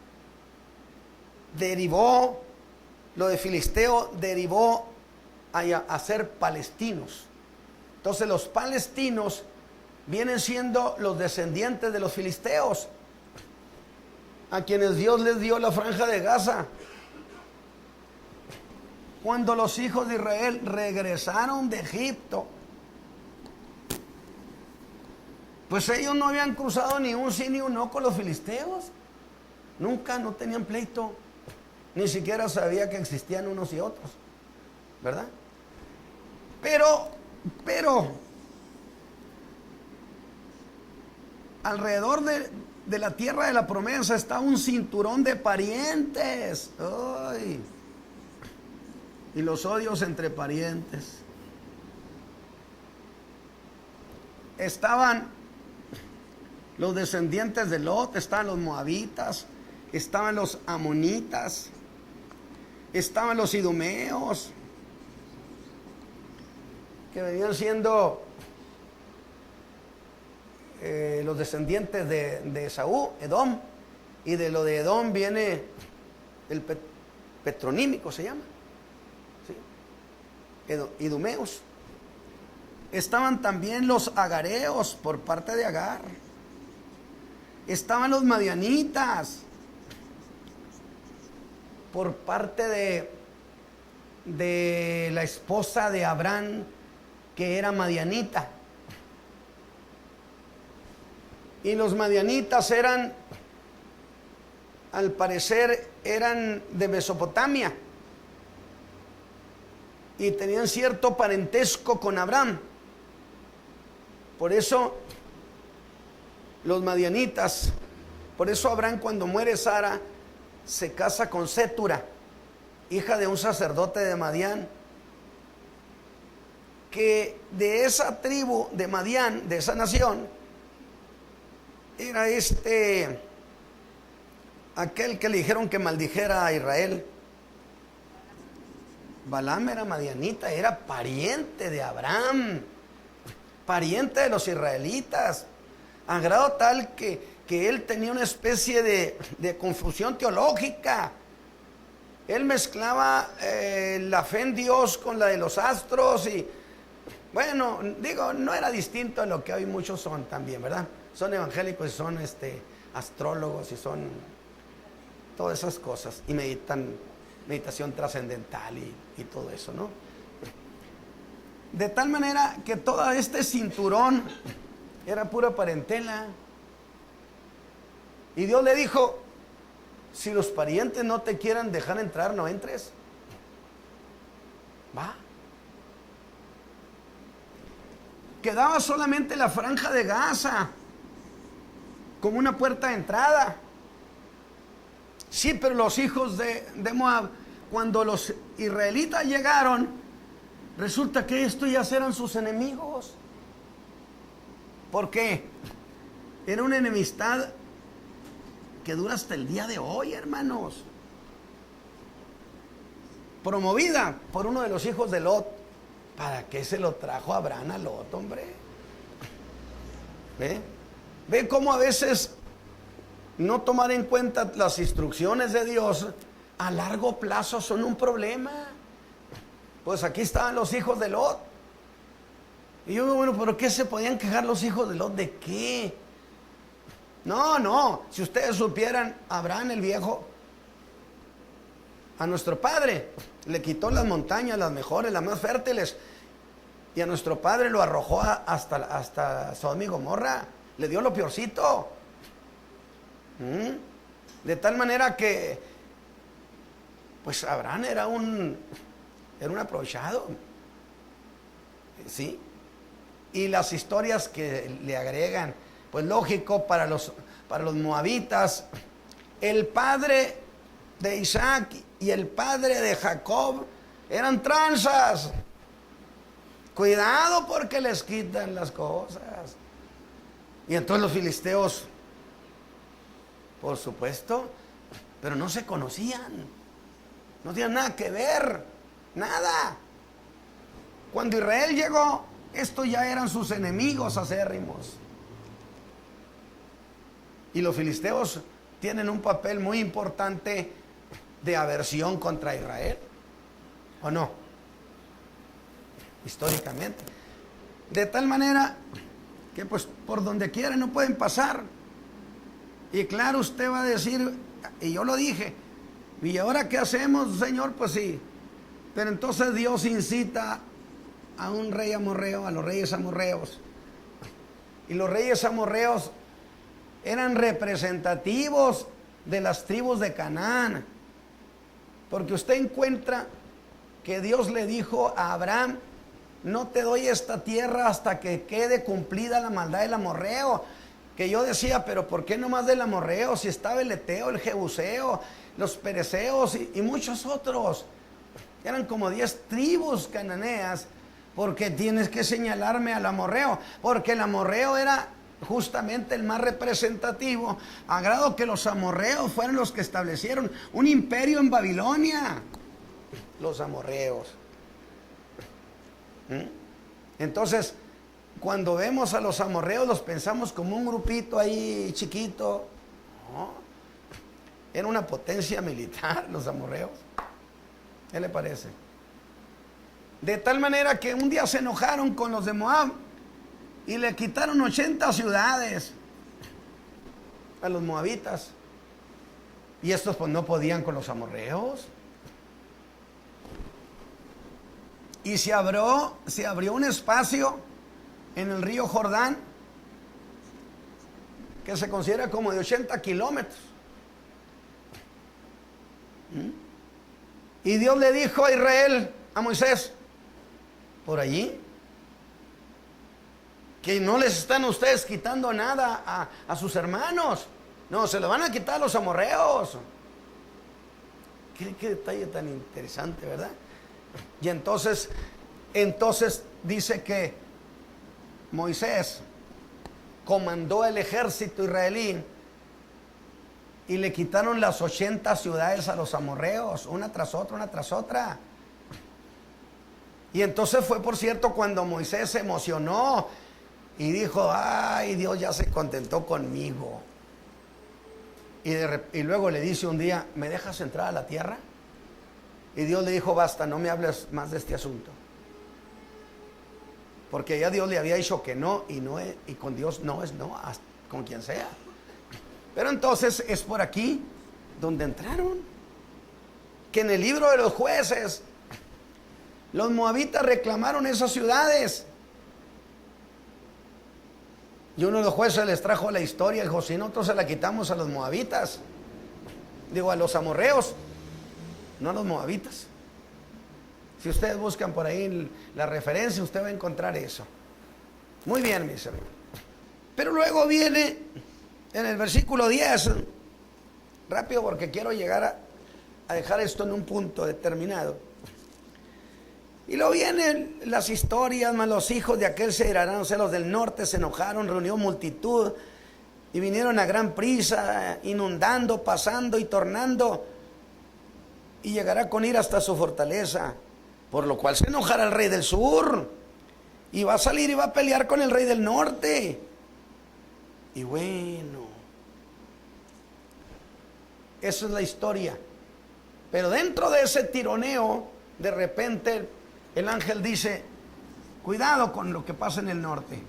derivó, lo de filisteo derivó a ser palestinos. Entonces los palestinos vienen siendo los descendientes de los filisteos, a quienes Dios les dio la franja de Gaza. Cuando los hijos de Israel regresaron de Egipto, pues ellos no habían cruzado ni un sí ni un no con los filisteos. Nunca, no tenían pleito. Ni siquiera sabía que existían unos y otros, ¿verdad? Pero, alrededor de la tierra de la promesa está un cinturón de parientes. ¡Ay! Y los odios entre parientes. Estaban los descendientes de Lot, estaban los moabitas, estaban los amonitas, estaban los idumeos, que venían siendo los descendientes de Esaú, Edom, y de lo de Edom viene el petronímico, se llama, ¿sí? Idumeos. Estaban también los agareos por parte de Agar, estaban los madianitas por parte de la esposa de Abraham, que era madianita. Y los madianitas eran, al parecer, eran de Mesopotamia y tenían cierto parentesco con Abraham. Por eso los madianitas, por eso Abraham, cuando muere Sara, se casa con Sétura, hija de un sacerdote de Madián, que de esa tribu de Madián, de esa nación, era aquel que le dijeron que maldijera a Israel. Balaam era madianita, era pariente de Abraham, pariente de los israelitas, a grado tal que él tenía una especie de confusión teológica. Él mezclaba la fe en Dios con la de los astros y, bueno, digo, no era distinto a lo que hoy muchos son también, ¿verdad? Son evangélicos y son astrólogos y son todas esas cosas y meditación trascendental y todo eso, ¿no? De tal manera que todo este cinturón era pura parentela. Y Dios le dijo: si los parientes no te quieran dejar entrar, no entres. Va. Quedaba solamente la franja de Gaza como una puerta de entrada. Sí, pero los hijos de Moab, cuando los israelitas llegaron, resulta que estos ya eran sus enemigos. ¿Por qué? Era una enemistad que dura hasta el día de hoy, hermanos. Promovida por uno de los hijos de Lot. ¿Para qué se lo trajo Abraham a Lot, hombre? ¿Ve cómo a veces no tomar en cuenta las instrucciones de Dios a largo plazo son un problema? Pues aquí estaban los hijos de Lot. Y yo, bueno, ¿pero qué se podían quejar los hijos de Lot? ¿De qué? No, si ustedes supieran, Abraham el viejo, a nuestro padre le quitó las montañas, las mejores, las más fértiles, y a nuestro padre lo arrojó hasta Sodoma y Gomorra, le dio lo peorcito. De tal manera que, pues Abraham era un aprovechado, ¿sí? Y las historias que le agregan, pues lógico, para los moabitas, el padre de Isaac y el padre de Jacob eran tranzas. Cuidado porque les quitan las cosas. Y entonces los filisteos, por supuesto, pero no se conocían, no tenían nada que ver, nada. Cuando Israel llegó, estos ya eran sus enemigos acérrimos. Y los filisteos tienen un papel muy importante de aversión contra Israel, ¿o no? Históricamente. De tal manera que pues por donde quiera no pueden pasar. Y claro, usted va a decir, y yo lo dije, ¿y ahora qué hacemos, Señor? Pues sí, pero entonces Dios incita a un rey amorreo, a los reyes amorreos. Y los reyes amorreos eran representativos de las tribus de Canaán. Porque usted encuentra que Dios le dijo a Abraham: no te doy esta tierra hasta que quede cumplida la maldad del amorreo. Que yo decía, pero ¿por qué nomás del amorreo? Si estaba el eteo, el jebuseo, los pereceos y muchos otros. Eran como 10 tribus cananeas. Porque tienes que señalarme al amorreo? Porque el amorreo era justamente el más representativo, a grado que los amorreos fueron los que establecieron un imperio en Babilonia. Los amorreos. Entonces, cuando vemos a los amorreos, los pensamos como un grupito ahí chiquito. No, era una potencia militar los amorreos. ¿Qué le parece? De tal manera que un día se enojaron con los de Moab y le quitaron 80 ciudades a los moabitas. Y estos pues no podían con los amorreos. Y se abrió un espacio en el río Jordán que se considera como de 80 kilómetros. Y Dios le dijo a Israel, a Moisés, por allí, que no les están ustedes quitando nada a sus hermanos. No, se lo van a quitar a los amorreos. Qué detalle tan interesante, ¿verdad? Y entonces dice que Moisés comandó el ejército israelí y le quitaron las 80 ciudades a los amorreos, una tras otra, una tras otra. Y entonces fue, por cierto, cuando Moisés se emocionó y dijo, ay, Dios ya se contentó conmigo. Y luego le dice un día, ¿me dejas entrar a la tierra? Y Dios le dijo, basta, no me hables más de este asunto. Porque ya Dios le había dicho que no, y con Dios no es no, con quien sea. Pero entonces es por aquí donde entraron. Que en el libro de los jueces, los moabitas reclamaron esas ciudades. Y uno de los jueces les trajo la historia, dijo, si nosotros se la quitamos a los moabitas, digo, a los amorreos, no a los moabitas. Si ustedes buscan por ahí la referencia, usted va a encontrar eso. Muy bien, mis hermanos. Pero luego viene en el versículo 10, rápido porque quiero llegar a dejar esto en un punto determinado. Y luego vienen las historias, más los hijos de aquel se irán, o sea, los del norte se enojaron, reunió multitud y vinieron a gran prisa, inundando, pasando y tornando, y llegará con ira hasta su fortaleza, por lo cual se enojará el rey del sur, y va a salir y va a pelear con el rey del norte. Y bueno, esa es la historia. Pero dentro de ese tironeo, de repente el ángel dice, cuidado con lo que pasa en el norte.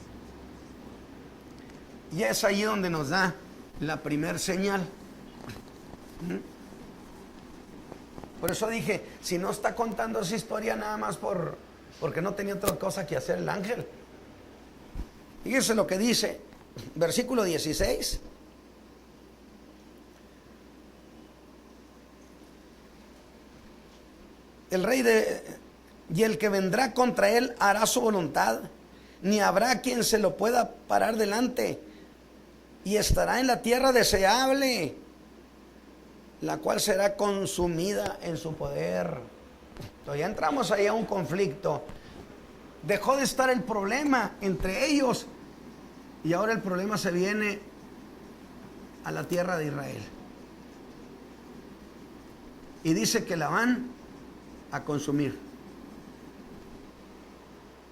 Y es allí donde nos da la primer señal. Por eso dije, si no está contando esa historia nada más porque no tenía otra cosa que hacer el ángel. Fíjese lo que dice, versículo 16. Y el que vendrá contra él hará su voluntad, ni habrá quien se lo pueda parar delante, y estará en la tierra deseable, la cual será consumida en su poder. Entonces ya entramos ahí a un conflicto. Dejó de estar el problema entre ellos, y ahora el problema se viene a la tierra de Israel. Y dice que la van a consumir.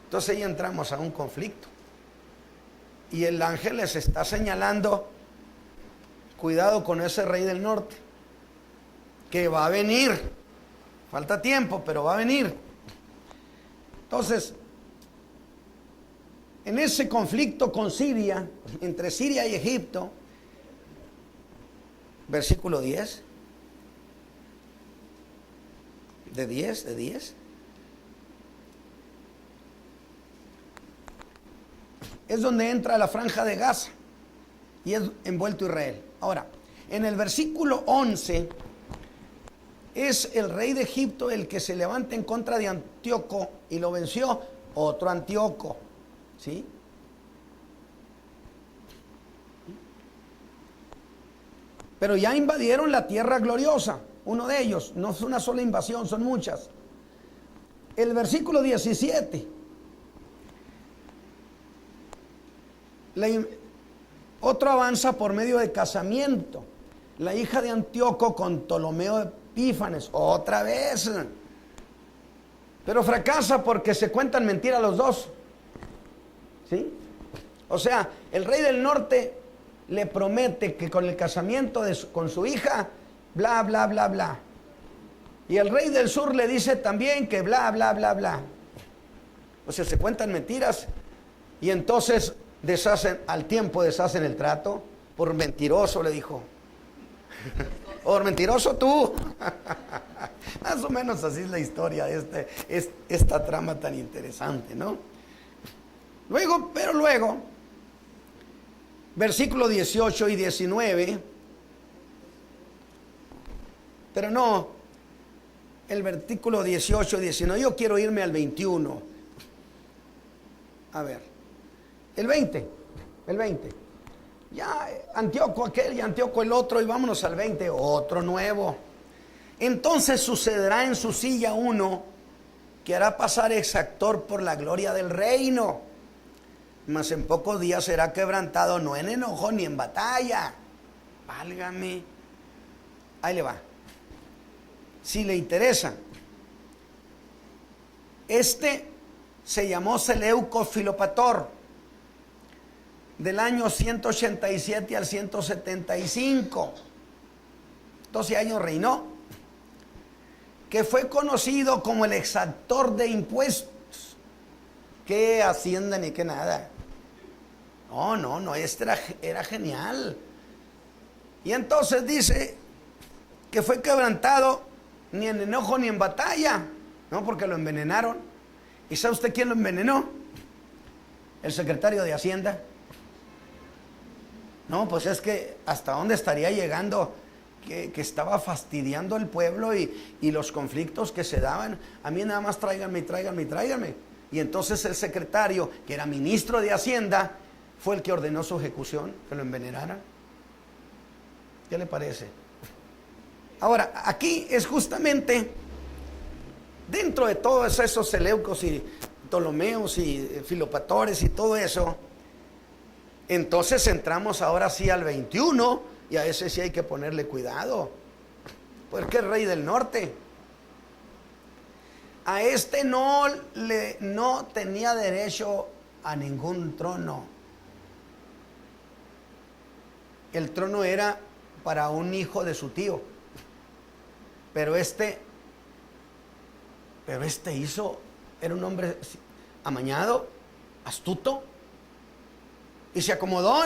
Entonces ahí entramos a un conflicto. Y el ángel les está señalando, cuidado con ese rey del norte, que va a venir. Falta tiempo, pero va a venir. Entonces, en ese conflicto con Siria, entre Siria y Egipto, versículo 10, de 10, es donde entra la franja de Gaza y es envuelto Israel. Ahora, En el versículo 11 es el rey de Egipto el que se levanta en contra de Antíoco y lo venció, otro Antíoco, ¿sí? Pero ya invadieron la tierra gloriosa, uno de ellos, no es una sola invasión, son muchas. El versículo 17. Otro avanza por medio de casamiento. La hija de Antíoco con Ptolomeo Epífanes, otra vez. Pero fracasa porque se cuentan mentiras los dos. ¿Sí? O sea, el rey del norte le promete que con el casamiento con su hija, bla, bla, bla, bla. Y el rey del sur le dice también que bla, bla, bla, bla. O sea, se cuentan mentiras y entonces al tiempo deshacen el trato. Por mentiroso, le dijo. Por mentiroso tú. Más o menos así es la historia de esta trama tan interesante, ¿no? Luego, versículo 18 y 19, pero no, el versículo 18 y 19, yo quiero irme al 21. A ver, el 20. Ya Antíoco aquel y Antíoco el otro, y vámonos al 20, otro nuevo. Entonces sucederá en su silla uno que hará pasar exactor por la gloria del reino, mas en pocos días será quebrantado, no en enojo ni en batalla. Válgame. Ahí le va. Si le interesa. Se llamó Seleuco Filopator, del año 187 al 175. 12 años reinó, que fue conocido como el exactor de impuestos. ¿Qué hacienda ni qué nada? No, era genial. Y entonces dice que fue quebrantado ni en enojo ni en batalla, no, porque lo envenenaron. ¿Y sabe usted quién lo envenenó? El secretario de Hacienda. No, pues es que hasta dónde estaría llegando que estaba fastidiando al pueblo y los conflictos que se daban. A mí nada más tráiganme. Y entonces el secretario, que era ministro de Hacienda, fue el que ordenó su ejecución, que lo envenenaran. ¿Qué le parece? Ahora, aquí es justamente dentro de todos esos Seleucos y Ptolomeos y Filopatores y todo eso. Entonces entramos ahora sí al 21 y a ese sí hay que ponerle cuidado, porque es rey del norte. A no tenía derecho a ningún trono. El trono era para un hijo de su tío, pero era un hombre amañado, astuto, y se acomodó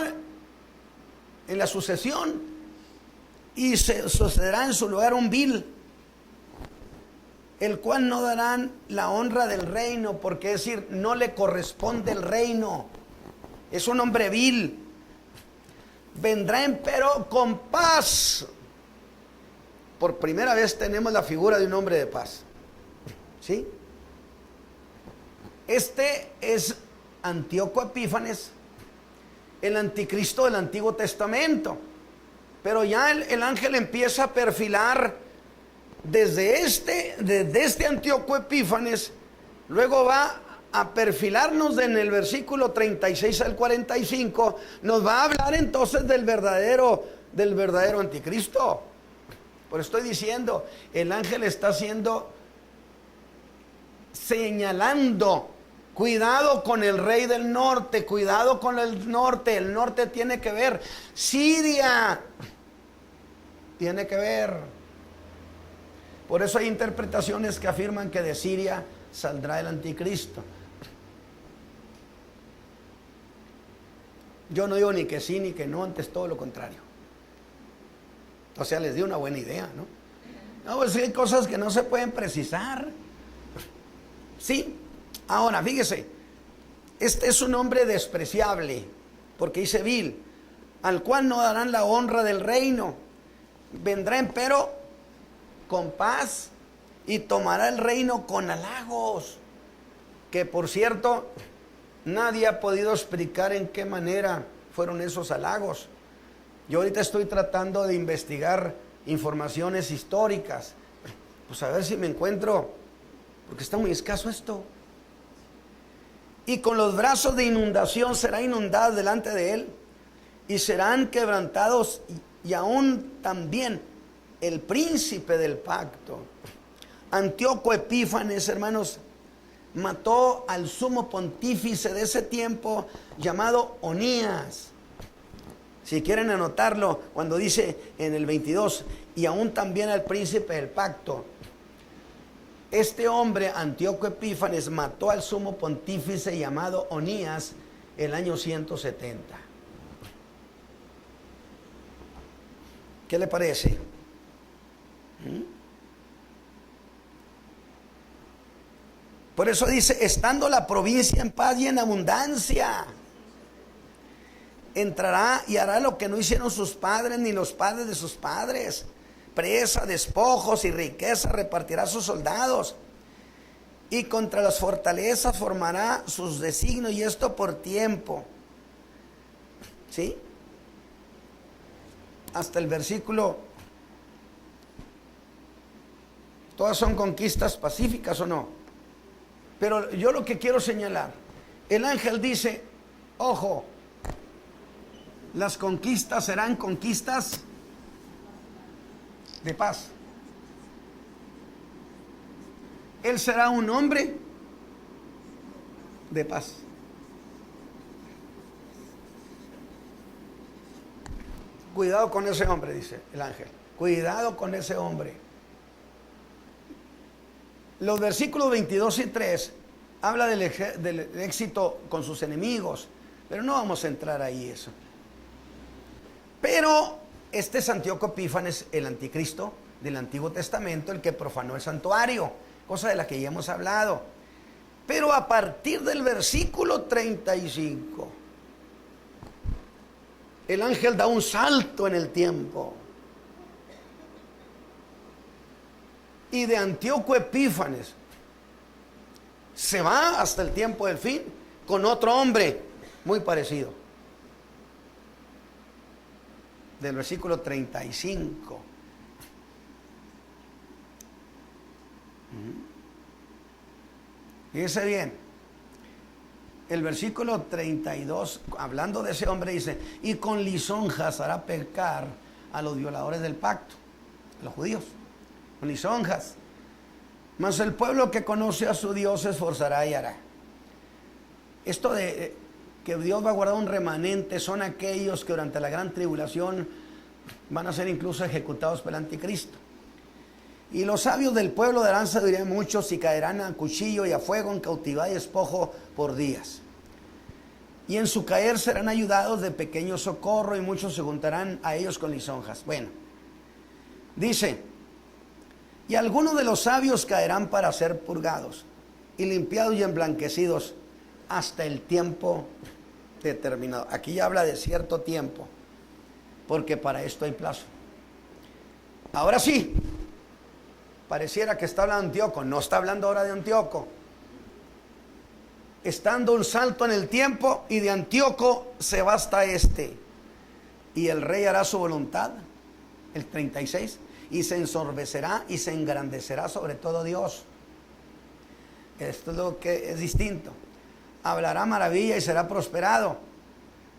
en la sucesión, y se sucederá en su lugar un vil, el cual no darán la honra del reino, porque es decir, no le corresponde el reino, es un hombre vil. Vendrá empero con paz. Por primera vez tenemos la figura de un hombre de paz, ¿sí? Este es Antíoco Epífanes, el anticristo del Antiguo Testamento. Pero ya el ángel empieza a perfilar desde este Antíoco Epífanes, luego va a perfilarnos en el versículo 36 al 45, nos va a hablar entonces del verdadero anticristo. Por eso estoy diciendo, el ángel está señalando, cuidado con el rey del norte, cuidado con el norte tiene que ver, Siria tiene que ver. Por eso hay interpretaciones que afirman que de Siria saldrá el anticristo. Yo no digo ni que sí ni que no, antes todo lo contrario. O sea, les di una buena idea, ¿no? No, pues hay cosas que no se pueden precisar. Sí. Ahora, fíjese, este es un hombre despreciable, porque dice vil, al cual no darán la honra del reino. vendrá empero con paz y tomará el reino con halagos. Que por cierto, nadie ha podido explicar en qué manera fueron esos halagos. Yo ahorita estoy tratando de investigar informaciones históricas, pues a ver si me encuentro, porque está muy escaso esto. Y con los brazos de inundación será inundada delante de él, y serán quebrantados, y aún también el príncipe del pacto. Antíoco Epífanes, hermanos, mató al sumo pontífice de ese tiempo llamado Onías. Si quieren anotarlo, cuando dice en el 22, y aún también al príncipe del pacto. Este hombre, Antíoco Epífanes, mató al sumo pontífice llamado Onías el año 170. ¿Qué le parece? Por eso dice, estando la provincia en paz y en abundancia, entrará y hará lo que no hicieron sus padres ni los padres de sus padres. Presa, despojos y riqueza repartirá a sus soldados, y contra las fortalezas formará sus designios, y esto por tiempo. ¿Sí? Hasta el versículo. ¿Todas son conquistas pacíficas o no? Pero yo lo que quiero señalar, el ángel dice, ojo, las conquistas serán conquistas de paz. Él será un hombre de paz. Cuidado con ese hombre, dice el ángel. Cuidado con ese hombre. Los versículos 22 y 3 habla del éxito con sus enemigos, pero no vamos a entrar ahí eso. Pero este es Antíoco Epífanes, el anticristo del Antiguo Testamento, el que profanó el santuario, cosa de la que ya hemos hablado. Pero a partir del versículo 35, el ángel da un salto en el tiempo. Y de Antíoco Epífanes se va hasta el tiempo del fin con otro hombre muy parecido. Del versículo 35. Fíjese bien, el versículo 32, hablando de ese hombre, dice, y con lisonjas hará pecar a los violadores del pacto, a los judíos, con lisonjas. Mas el pueblo que conoce a su Dios se esforzará y hará. Esto de que Dios va a guardar un remanente son aquellos que durante la gran tribulación van a ser incluso ejecutados por el anticristo. Y los sabios del pueblo darán sabiduría a muchos y caerán a cuchillo y a fuego, en cautividad y despojo por días. Y en su caer serán ayudados de pequeño socorro, y muchos se juntarán a ellos con lisonjas. Bueno, dice, y algunos de los sabios caerán para ser purgados y limpiados y emblanquecidos hasta el tiempo determinado. Aquí ya habla de cierto tiempo, porque para esto hay plazo. Ahora sí, pareciera que está hablando de Antíoco. No está hablando ahora de Antíoco. Está dando un salto en el tiempo, y de Antíoco se va hasta este. Y el rey hará su voluntad, el 36, y se ensorbecerá y se engrandecerá sobre todo Dios. Esto es lo que es distinto. Hablará maravilla y será prosperado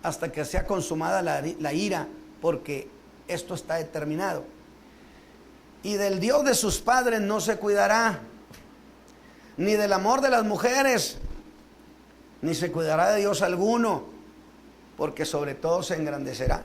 hasta que sea consumada la ira, porque esto está determinado. Y del Dios de sus padres no se cuidará, ni del amor de las mujeres, ni se cuidará de Dios alguno, porque sobre todo se engrandecerá.